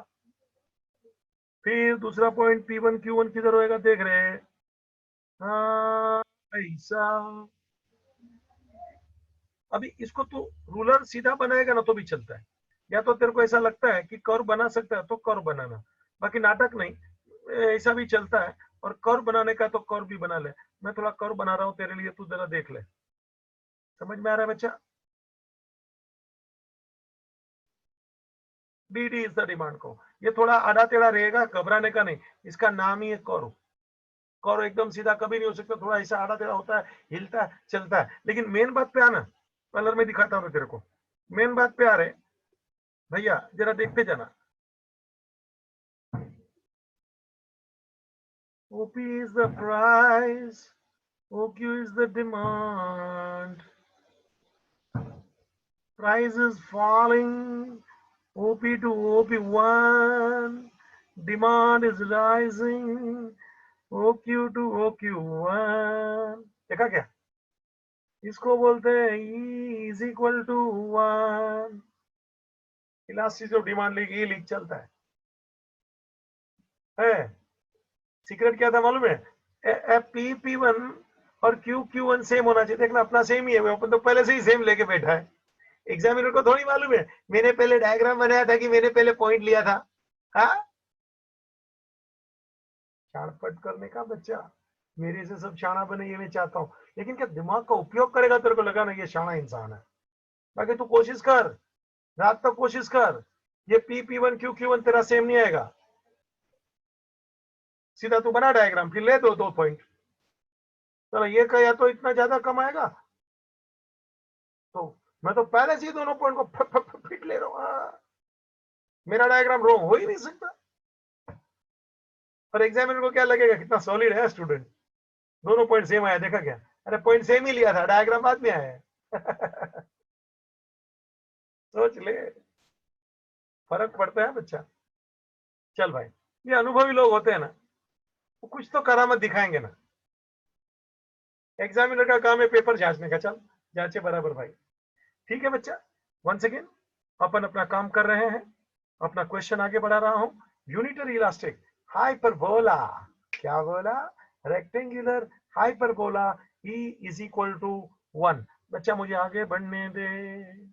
फिर दूसरा पॉइंट P1 Q1 किधर होएगा देख रहे। ऐसा। अभी इसको तू रूलर सीधा बनाएगा ना तो भी चलता है, या तो तेरे को ऐसा लगता है कि कर्व बना सकता है तो कर्व बनाना, बाकी नाटक नहीं, ऐसा भी चलता है। और कर्व बनाने का तो कर्व भी बना ले। मैं थोड़ा कर्व बना रहा हूं तेरे लिए, तू जरा देख ले। समझ में आ रहा है बच्चा? DD इज द डिमांड को। ये थोड़ा आड़ा टेढ़ा रहेगा, घबराने का नहीं, इसका नाम ही है कर्व। कर्व एकदम सीधा कभी नहीं हो सकता, थोड़ा ऐसा आड़ा टेढ़ा होता है, हिलता है, चलता है। लेकिन मेन बात पे आना, कलर में दिखाता हूं तेरे को, मेन बात पे आ रहे भैया, जरा देखते जाना। OP is the price, OQ is the demand. Price is falling, OP to OP1. Demand is rising, OQ to OQ1. देखा क्या? इसको बोलते हैं E is equal to 1। Elasticity of demand लिख, ये लिख चलता है। सीक्रेट क्या था मालूम है? P1 और Q1 सेम होना चाहिए। देखना अपना सेम ही है, अपन तो पहले से ही सेम लेके बैठा है। एग्जामिनर को थोड़ी मालूम है मैंने पहले डायग्राम बनाया था कि मैंने पहले पॉइंट लिया था। हाँ, शाणपट करने का बच्चा, मेरे से सब शाणा बने ये मैं चाहता हूँ। लेकिन क्या दिमाग का उपयोग करेगा? तेरे को लगा ना ये शाणा इंसान है? बाकी तू कोशिश कर, रात तक कोशिश कर, ये P1 Q1 तेरा सेम नहीं आएगा। सीधा तू बना डायग्राम, फिर ले दो पॉइंट। चलो ये का या तो इतना ज्यादा कम आएगा, तो मैं तो पहले से ही दोनों पॉइंट को फिट ले रहा हूँ। मेरा डायग्राम रोंग हो ही नहीं सकता। और एग्जामिनर को क्या लगेगा कितना सॉलिड है स्टूडेंट, दोनों पॉइंट सेम आया। देखा क्या? अरे पॉइंट सेम ही लिया था, डायग्राम बाद में आया है। सोच ले, फर्क पड़ता है बच्चा। चल भाई, ये अनुभवी लोग होते हैं ना, वो कुछ तो करामत दिखाएंगे ना। एग्जामिनर का काम है पेपर जांचने का, चल जांचे बराबर भाई। ठीक है बच्चा, वंस अगेन अपन अपना काम कर रहे हैं, अपना क्वेश्चन आगे बढ़ा रहा हूं। यूनिटरी इलास्टिक हाइपरबोला, क्या बोला? Rectangular hyperbola E is equal to 1। बच्चा मुझे आगे बढ़ने दे।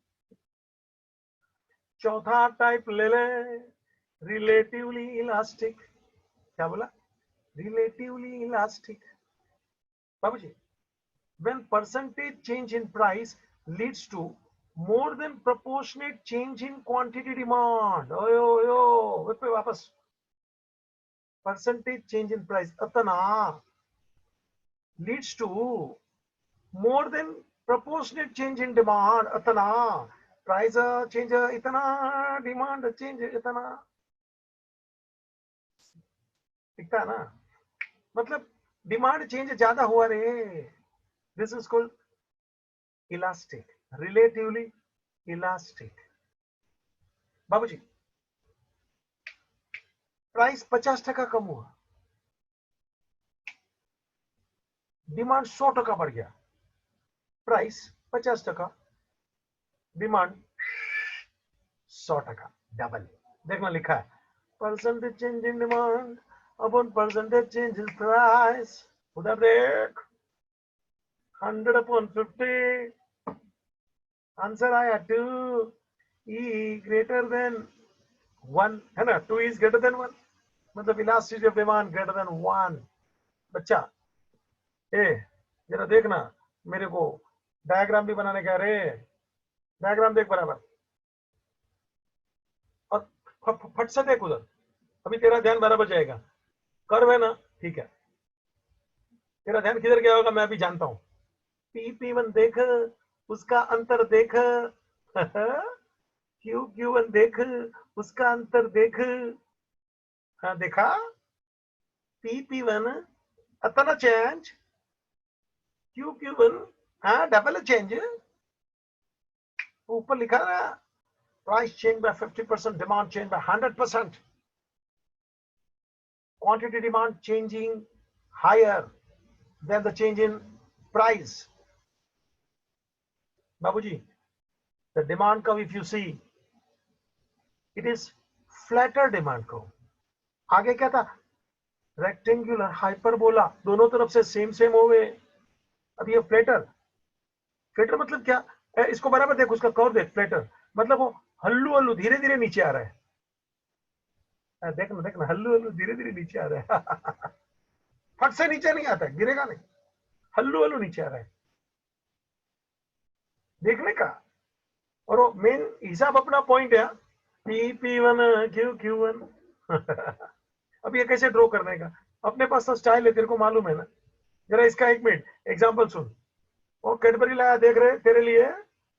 चौथा टाइप ले ले, रिलेटिवली इलास्टिक। क्या बोला? Relatively elastic. बाबूजी, when percentage change in price leads to more than proportionate change in quantity demand, OYO पे वापस, percentage change in price अतना leads to more than proportionate change in demand, अतना price change इतना, demand change इतना, दिखता है ना? मतलब डिमांड चेंज ज्यादा हुआ रे। This is called elastic, relatively elastic. बाबूजी, प्राइस 50% कम हुआ, डिमांड 100% बढ़ गया। Price 50%, demand 100%, double. देखना लिखा है, percentage change in demand upon percentage change in price. उधर देख, 100/50, आंसर आया 2। E ग्रेटर देन 1 है ना, 2 इज ग्रेटर देन 1, मतलब elasticity of demand greater than 1। बच्चा ए, जरा देखना, मेरे को डायग्राम भी बनाने का रे। डायग्राम देख बराबर, और फट से देख उधर, अभी तेरा ध्यान बराबर जाएगा। कर्व है ना, ठीक है, तेरा ध्यान किधर गया होगा मैं भी जानता हूं। P1 देख, उसका अंतर देख। Q1 देख, उसका अंतर देख। हाँ देखा, P1 अतना चेंज, Q1 हाँ डबल चेंज। ऊपर लिखा ना, price change by 50%, demand change by 100%, quantity demand changing higher than the change in price. बाबूजी, the demand curve if you see, it is flatter demand curve. आगे क्या था, rectangular hyperbola, दोनों तरफ से सेम सेम हो गए। अब ये फ्लैटर, फ्लैटर मतलब क्या, इसको बराबर देख, उसका कर्व देख, फ्लैटर मतलब वो हल्लू हल्लू धीरे धीरे नीचे आ रहा है। देखना देखना, हल्लू हल्लू धीरे धीरे नीचे आ रहा है। फट से नीचे नहीं आता है, गिरेगा नहीं, हल्लू हल्लू नीचे आ रहा है, देखने का। और वो मेन हिसाब अपना पॉइंट है, P1 Q1। अब ये कैसे ड्रॉ करने का, अपने पास तो स्टाइल है, तेरे को मालूम है ना। जरा इसका एक मिनट एग्जांपल सुन। वो कैडबरी लाया, देख रहे तेरे लिए,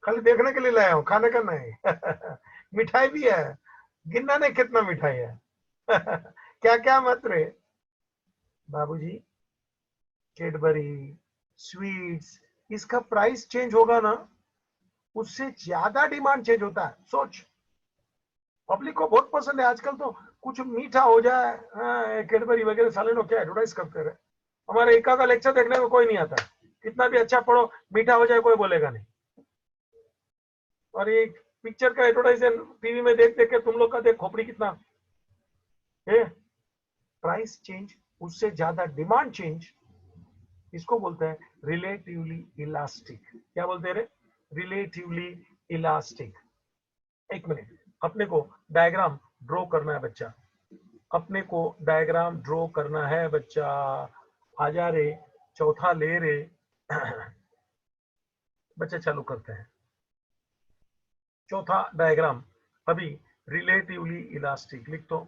खाली देखने के लिए लाया हूँ, खाने का नहीं। मिठाई भी है, गिनना नहीं कितना मिठाई है। क्या क्या मत रे बाबूजी, कैडबरी स्वीट्स, इसका प्राइस चेंज होगा ना, उससे ज्यादा डिमांड चेंज होता है। सोच, पब्लिक को बहुत पसंद है आजकल तो, कुछ मीठा हो जाए, कैडबरी वगैरह साले लोग क्या एडवर्टाइज करते रहे। हमारे एका का लेक्चर देखने में कोई नहीं आता, कितना भी अच्छा पढ़ो, मीठा हो जाए कोई बोलेगा नहीं। और ये पिक्चर का एडवर्टाइज टीवी में देख देख के तुम लोग का देख खोपड़ी कितना है। प्राइस चेंज, उससे ज्यादा डिमांड चेंज, इसको बोलते हैं रिलेटिवली इलास्टिक। क्या बोलते हैं रे, रिलेटिवली इलास्टिक। एक मिनट, अपने को डायग्राम ड्रॉ करना है बच्चा, अपने को डायग्राम ड्रॉ करना है बच्चा। आजा रे, चौथा ले रे। बच्चे चालू करते हैं चौथा डायग्राम अभी। रिलेटिवली इलास्टिक लिख दो,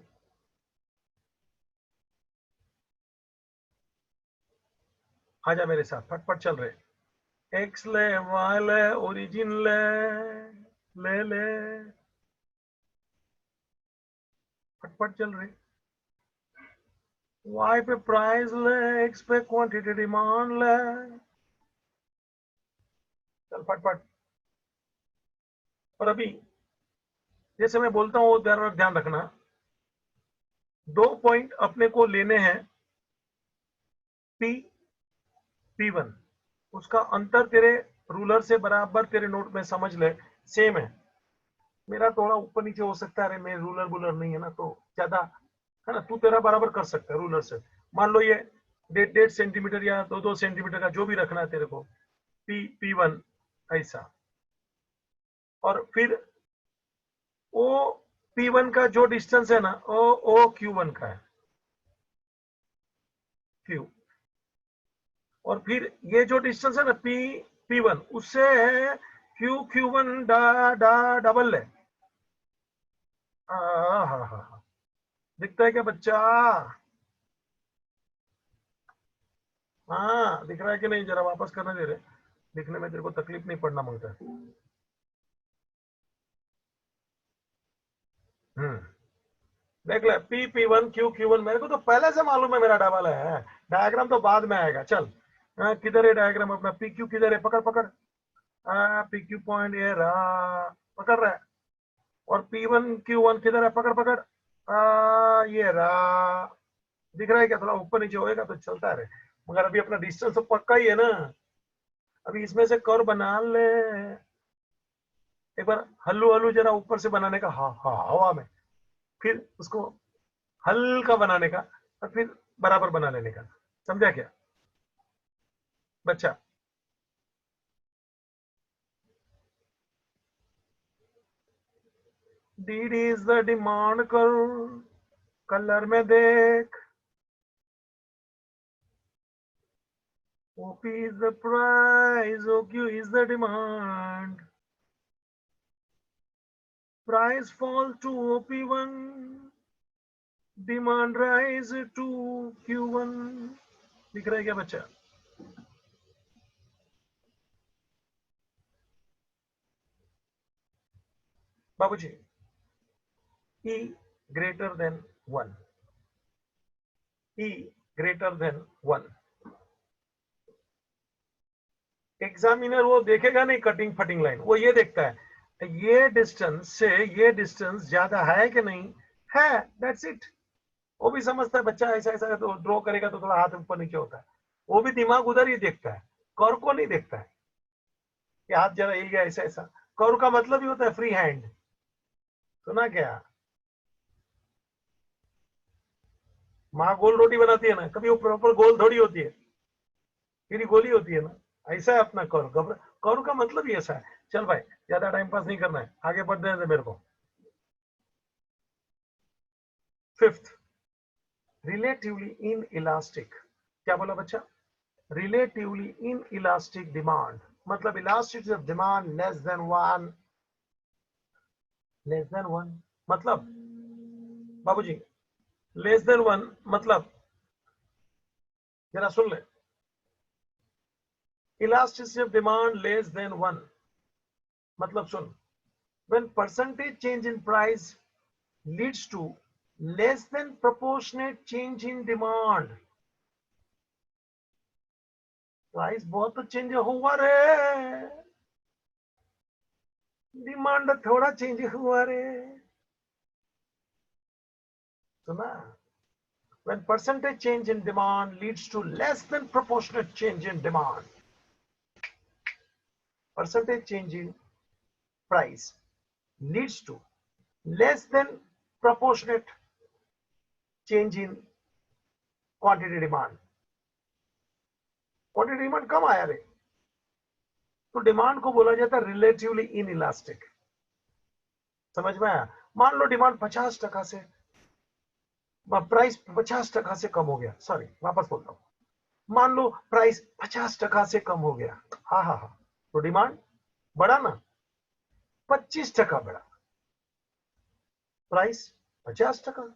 आजा मेरे साथ, फटफट चल रहे। एक्स ले, वाई ले, ओरिजिन ले, ले ले, फटफट चल रहे। वाई पे प्राइस ले, एक्स पे क्वांटिटी डिमांड ले, चल फटफट। और अभी जैसे मैं बोलता हूँ ध्यान रखना, दो पॉइंट अपने को लेने हैं, पी P1, उसका अंतर तेरे रूलर से बराबर तेरे नोट में समझ ले, सेम है। मेरा थोड़ा ऊपर नीचे हो सकता है, मेरे रूलर बुलर नहीं है ना, तो ज्यादा है ना, तू तेरा बराबर कर सकता है रूलर से। मान लो ये 1.5 सेंटीमीटर या 2-2 सेंटीमीटर का जो भी रखना है तेरे को, P1 ऐसा। और फिर ओ P1 का जो डिस्टेंस है ना, ओ Q1 का है, Q। और फिर ये जो डिस्टेंस है ना, P1 उससे है Q1 डबल है। हाँ हाँ हाँ, दिखता है क्या बच्चा, हाँ दिख रहा है कि नहीं, जरा वापस करने दे रहे, दिखने में तेरे को तकलीफ नहीं पड़ना मांगता है। देख ले, P1 Q1 मेरे को तो पहले से मालूम है, मेरा डबल है, डायग्राम तो बाद में आएगा। चल, किधर है डायग्राम अपना, PQ किधर है, पकड़ पकड़, PQ पॉइंट ये रहा, पकड़ रहा है। और P1 Q1 किधर है, पकड़ पकड़, ये रहा। दिख रहा है क्या, थोड़ा ऊपर नीचे होएगा तो चलता है। मगर अभी अपना डिस्टेंस तो पक्का ही है ना, अभी इसमें से कर्व बना ले। एक बार हल्लू हल्लू जरा ऊपर से बनाने का, हाँ हाँ हवा में, फिर उसको हल्का बनाने का, और फिर बराबर बना लेने का। समझा क्या बच्चा, DD is the demand curve, colour में देख। OP is the price, OQ is the demand. Price fall to OP1, demand rise to Q1। दिख रहा है क्या बच्चा, बाबूजी, E greater than 1, E greater than 1, examiner वो देखेगा नहीं कटिंग फटिंग लाइन, वो ये देखता है ये डिस्टेंस से ये डिस्टेंस ज्यादा है कि नहीं है, दैट्स इट। वो भी समझता है बच्चा ऐसा ऐसा तो ड्रॉ करेगा तो थोड़ा हाथ ऊपर नीचे होता है, वो भी दिमाग उधर ही देखता है, कर्व को नहीं देखता है कि हाथ जरा हिल गया ऐसा ऐसा। कर्व का मतलब ही होता है फ्री हैंड, सुना क्या? माँ गोल रोटी बनाती है ना, कभी वो प्रॉपर गोल थोड़ी होती है, फिर ही गोली होती है ना। ऐसा है अपना कर्व, कर्व का मतलब ही ऐसा है। चल भाई, ज्यादा टाइम पास नहीं करना है, आगे बढ़ने दे मेरे को। Fifth, relatively in elastic. क्या बोला बच्चा? रिलेटिवली इन इलास्टिक डिमांड, मतलब elasticity of demand less than 1, less than 1 मतलब बाबूजी, लेस देन 1 मतलब जरा सुन ले, elasticity of demand less than 1 मतलब सुन, when percentage change in price leads to less than proportionate change in demand। Price बहुत तो change हुआ रे, डिमांड थोड़ा चेंज हुआ रे, सुना? when percentage change in demand leads to less than proportionate change in demand, percentage change in price leads to less than proportionate change in quantity demand। Quantity demand कम आया रे, तो डिमांड को बोला जाता है रिलेटिवली इन इलास्टिक। समझ में आया? मान लो डिमांड 50% से, प्राइस 50% से कम हो गया, सॉरी वापस बोलता हूं, मान लो प्राइस 50% से कम हो गया, हाँ हाँ हाँ, तो डिमांड बढ़ा ना, 25% बढ़ा, प्राइस 50%,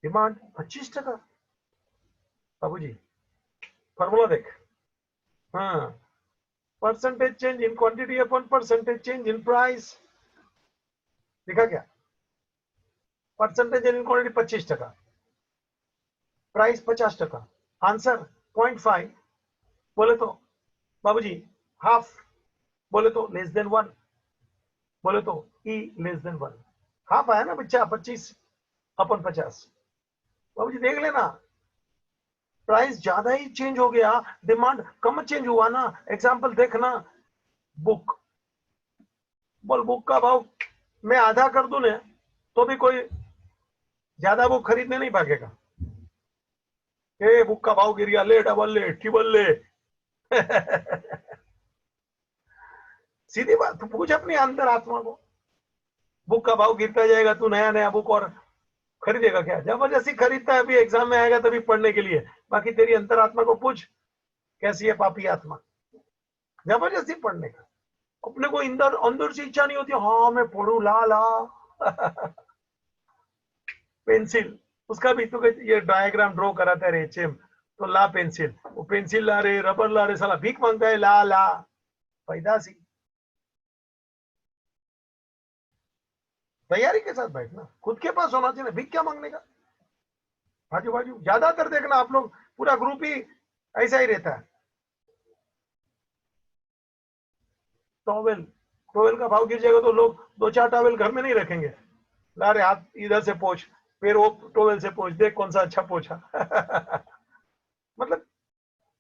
डिमांड 25%। बाबूजी फॉर्मूला देख, हाँ, percentage change in quantity upon percentage change in price, दिखा क्या? Percentage in quantity 25%, price 50%, answer 0.5, बोले तो बाबूजी हाफ, बोले तो लेस देन 1, बोले तो ई लेस देन 1, हाफ आया ना बच्चा, 25 अपन 50। बाबूजी देख लेना, प्राइस ज्यादा ही चेंज हो गया, डिमांड कम चेंज हुआ ना। एग्जांपल देखना, बुक, बोल बुक का भाव मैं आधा कर दूं ना, तो भी कोई ज्यादा बुक खरीदने नहीं भागेगा, ए बुक का भाव गिर गया, ले डबल ले ट्रिपल ले। सीधी बात, तू पूछ अपनी अंतर आत्मा को, बुक का भाव गिरता जाएगा, तू नया नया बुक और खरीदेगा क्या? जबरदस्ती खरीदता है, अभी एग्जाम में आएगा तभी पढ़ने के लिए, बाकी तेरी अंतरात्मा को पूछ कैसी है पापी आत्मा, जबरदस्ती पढ़ने का। अपने को अंदर अंदर से इच्छा नहीं होती, हाँ मैं पढ़ू, ला ला। पेंसिल, उसका भी तो ये डायग्राम ड्रॉ कराता है एचएम, तो ला पेंसिल, वो पेंसिल ला रहे, रबर ला रहे, साला भीख मांगता है, ला ला पैदासी। तैयारी के साथ बैठना, खुद के पास होना चाहिए, भीख क्या मांगने का। बाजू बाजू ज्यादातर देखना आप लोग, पूरा ग्रुप ही ऐसा ही रहता है। टॉवेल, टॉवेल का भाव गिर जाएगा तो लोग 2-4 टॉवेल घर में नहीं रखेंगे, ला रहे हाथ इधर से पोछ, फिर वो टॉवेल से पोछ, देख कौन सा अच्छा पोछा। मतलब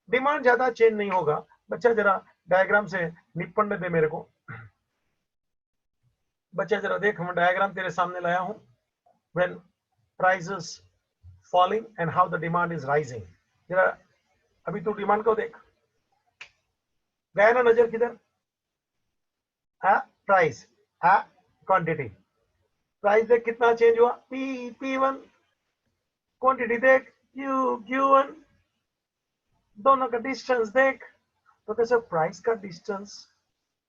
डिमांड ज्यादा चेंज नहीं होगा। बच्चा जरा डायग्राम से निपटने दे मेरे को, बच्चा जरा देख, मैं डायग्राम तेरे सामने लाया हूं, when prices falling and how the demand is rising. जरा अभी तू डिमांड को देख, गया ना नजर किधर? प्राइस, क्वांटिटी, प्राइस देख कितना चेंज हुआ, P1, क्वांटिटी देख Q1, दोनों का डिस्टेंस देख, तो कैसे प्राइस का डिस्टेंस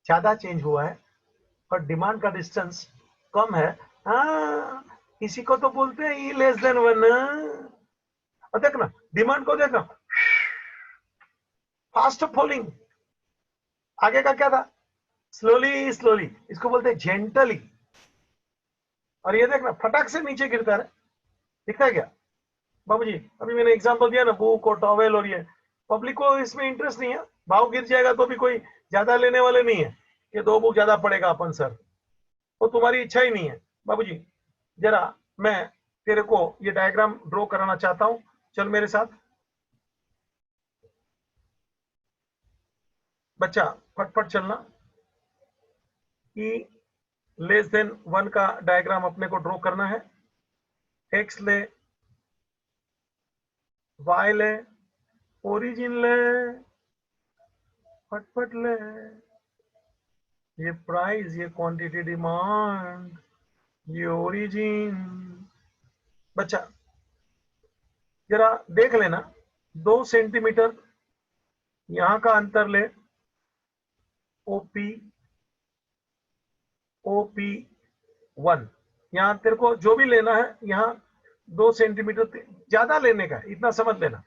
ज्यादा चेंज हुआ है और डिमांड का डिस्टेंस कम है। हाँ, इसी को तो बोलते हैं ई लेस देन 1। और देखना डिमांड को, देखना फास्ट फॉलिंग, आगे का क्या था, स्लोली स्लोली, इसको बोलते हैं जेंटली। और ये देखना फटाक से नीचे गिरता है, दिखता है क्या बाबूजी? अभी मैंने एग्जांपल दिया ना, बुक और टॉवेल, और ये पब्लिक को इसमें इंटरेस्ट नहीं है। भाव गिर जाएगा तो भी कोई ज्यादा लेने वाले नहीं है कि 2 बुक ज्यादा पड़ेगा अपन सर, वो तुम्हारी इच्छा ही नहीं है बाबूजी। जरा मैं तेरे को ये डायग्राम ड्रॉ कराना चाहता हूं, चल मेरे साथ बच्चा, फटफट चलना। ई लेस देन 1 का डायग्राम अपने को ड्रॉ करना है। एक्स ले, वाई ले, ओरिजिन ले, फटफट ले, ये प्राइस, ये क्वांटिटी डिमांड, ये ओरिजिन। बच्चा जरा देख लेना, 2 सेंटीमीटर यहां का अंतर ले, ओपी ओपी 1, यहां तेरे को जो भी लेना है यहां 2 सेंटीमीटर ज्यादा लेने का, इतना समझ लेना।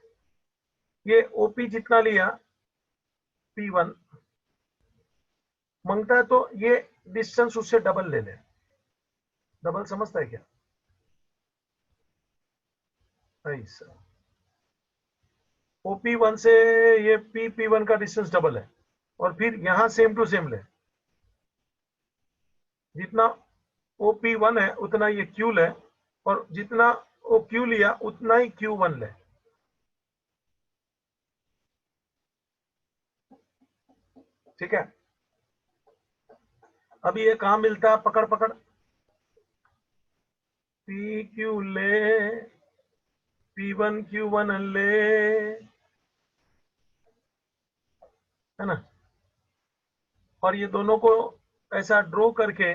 ये ओपी जितना लिया, P1 मांगता है तो ये डिस्टेंस उससे डबल ले ले। डबल समझता है क्या? ऐसा OP1 से ये PP1 का डिस्टेंस डबल है, और फिर यहां सेम टू सेम ले, जितना OP1 है उतना ये Q ले, और जितना OQ लिया उतना ही Q1 ले। ठीक है, अभी ये कहां मिलता है, पकड़ पकड़, PQ ले, P1 Q1 ले, है ना? और ये दोनों को ऐसा ड्रॉ करके,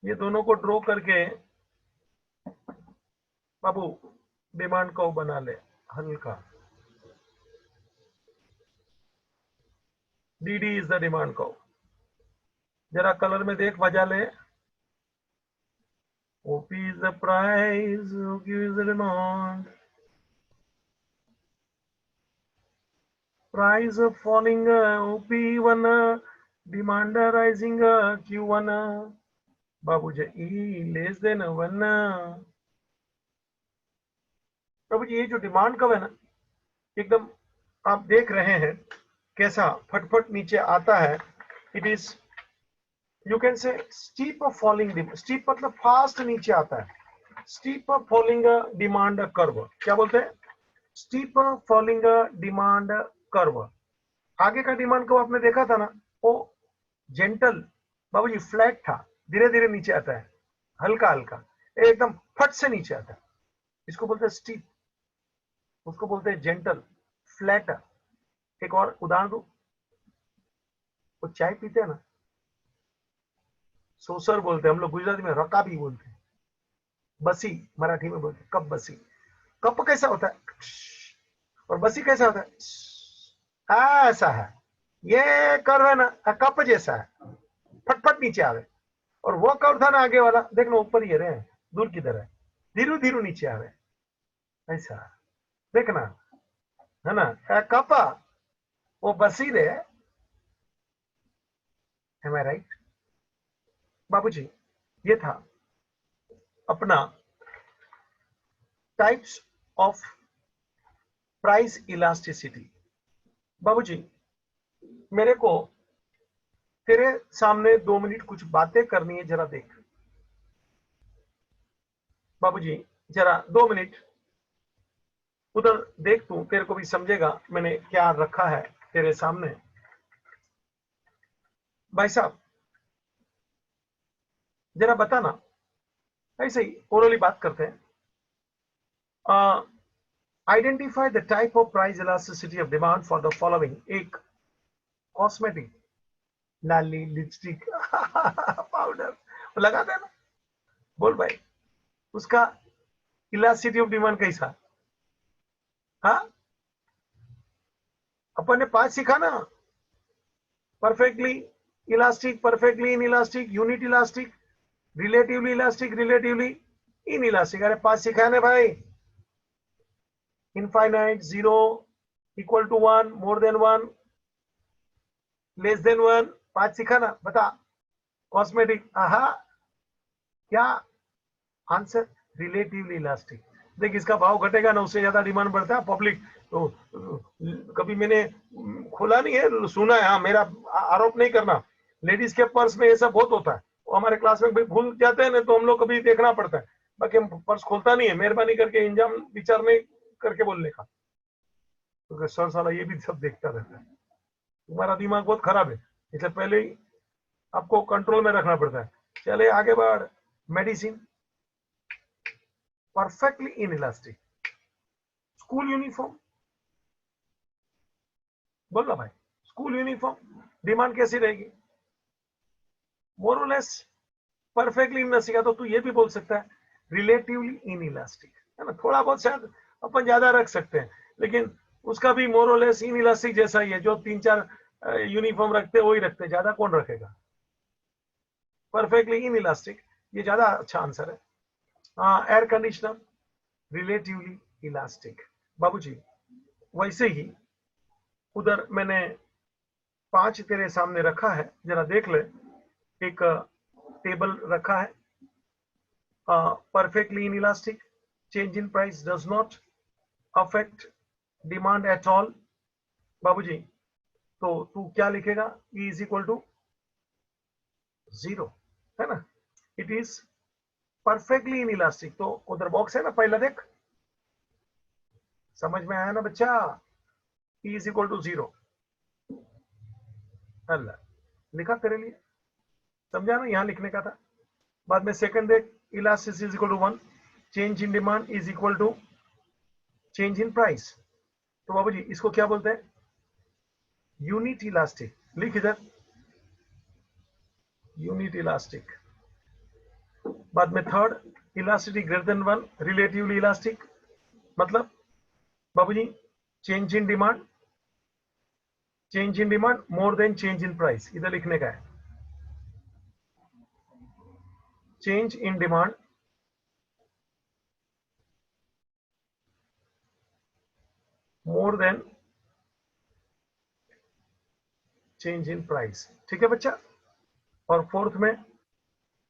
ये दोनों को ड्रॉ करके बाबू डिमांड को बना ले हल्का। DD इज द डिमांड को। जरा कलर में देख, मजा ले। OP is the price, OQ is the demand. Price falling, OP1, demand rising, Q1, Babu ji E less than 1। बाबू जी ये जो डिमांड कव है ना, एकदम आप देख रहे हैं कैसा फटफट नीचे आता है। It is, you can say steep falling, steep मतलब फास्ट नीचे आता है। स्टीप फॉलिंग डिमांड कर्व, क्या बोलते हैं? Steep falling demand curve. आगे का डिमांड कर्व आपने देखा था ना, वो जेंटल बाबूजी फ्लैट था, धीरे धीरे नीचे आता है, हल्का हल्का, एकदम फट से नीचे आता है। इसको बोलते हैं स्टीप, उसको बोलते हैं जेंटल, फ्लैट। एक और उदाहरण दो, वो चाय पीते हैं ना, सोसर बोलते हैं हम लोग, गुजराती में रकाबी बोलते हैं, बसी मराठी में बोलते हैं, कप बसी। कप कैसा होता है और बसी कैसा होता है? ऐसा है, ये कर्व है ना कप जैसा है, फटफट नीचे आवे। और वो कर्व था ना आगे वाला, देखना ऊपर ही रहे, दूर किधर है, धीरे धीरे नीचे आवे, ऐसा देखना, है ना? कप वो बसी रे, एम आई राइट बाबूजी? ये था अपना टाइप्स ऑफ प्राइस इलास्टिसिटी। बाबूजी मेरे को तेरे सामने 2 मिनट कुछ बातें करनी है, जरा देख बाबूजी, जरा 2 मिनट उधर देख, तू तेरे को भी समझेगा मैंने क्या रखा है तेरे सामने। भाई साहब जरा बताना, ऐसे ही ओरली बात करते हैं। Identify the type of price elasticity of demand for the following. एक कॉस्मेटिक, लाली, लिपस्टिक, पाउडर लगा देना, बोल भाई उसका इलास्टिसिटी ऑफ डिमांड कैसा? हाँ, अपन ने 5 सीखा ना, perfectly elastic, perfectly inelastic, unit elastic, relatively elastic, relatively inelastic. अरे 5 सीखा है ना भाई। Infinite, 0, equal to 1, more than 1, less than 1, 5 सीखा ना, बता। कॉस्मेटिक, आहा, क्या आंसर? Relatively elastic. देख, इसका भाव घटेगा ना, उससे ज्यादा डिमांड बढ़ता है पब्लिक। तो कभी मैंने खोला नहीं है, सुना है, हाँ, मेरा आरोप नहीं करना। लेडीज के पर्स में ये सब बहुत होता है, वो हमारे क्लास में भी भूल जाते हैं ना, तो हम लोग कभी देखना पड़ता है। बाकी हम पर्स खोलता नहीं है, मेहरबानी करके इंजाम विचार नहीं करके बोलने का, क्योंकि तो सर साला ये भी सब देखता रहता है। तुम्हारा दिमाग बहुत खराब है, इसलिए पहले ही आपको कंट्रोल में रखना पड़ता है। चले आगे बढ़। Medicine, perfectly inelastic. School uniform, बोल रहा भाई, स्कूल यूनिफॉर्म डिमांड कैसी रहेगी? मोर और लेस परफेक्टली इनइलास्टिक। तो तू ये भी बोल सकता है रिलेटिवली इनइलास्टिक, है ना, थोड़ा बहुत शायद अपन ज्यादा रख सकते हैं, लेकिन उसका भी मोर और लेस इनइलास्टिक जैसा ही है। जो 3-4 यूनिफॉर्म रखते हैं वही रखते हैं, ज्यादा कौन रखेगा? परफेक्टली इनइलास्टिक, ये ज्यादा अच्छा आंसर है। हाँ, एयर कंडीशनर रिलेटिवली इलास्टिक। बाबूजी, वैसे ही उधर मैंने 5 तेरे सामने रखा है, जरा देख ले। एक टेबल रखा है, perfectly inelastic, change in price does not affect demand at all। बाबूजी, तो तू क्या लिखेगा? E is equal to 0, है ना। इट इज परफेक्टली इनइलास्टिक, तो उधर बॉक्स है ना, पहला देख, समझ में आया ना बच्चा? E is equal to 0, अल्लाह, लिखा तेरे लिए, समझा ना, यहां लिखने का था। बाद में सेकंड देख, elasticity is equal to 1, change in demand is equal to change in price. तो बाबूजी इसको क्या बोलते हैं? Unit elastic. लिख इधर, यूनिट इलास्टिक। बाद में third, elasticity greater than 1, relatively elastic. मतलब बाबूजी, change in demand, change in demand more than change in price, इधर लिखने का है। Change in demand more than change in price, ठीक है बच्चा। और फोर्थ में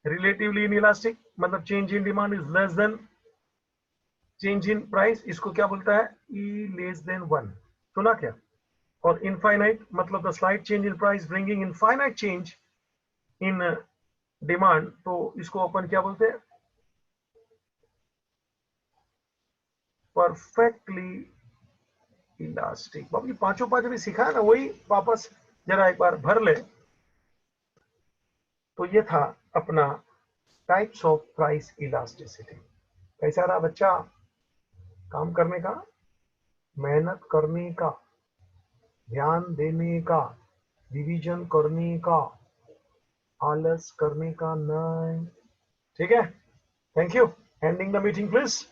रिलेटिवली इनइलास्टिक, मतलब change in demand is less than change in price, इसको क्या बोलता है? ई लेस देन 1, सुना क्या? और इनफाइनाइट, मतलब the slight change in price bringing infinite change in demand, तो इसको अपन क्या बोलते हैं? Perfectly elastic. बाबू पांचों पांच भी सिखा है ना, वही वापस जरा एक बार भर ले। तो ये था अपना टाइप्स ऑफ प्राइस इलास्टिसिटी। कैसा रहा बच्चा? काम करने का, मेहनत करने का, ध्यान देने का, रिवीजन करने का, आलस करने का नहीं, ठीक है। Thank you. Ending the meeting please.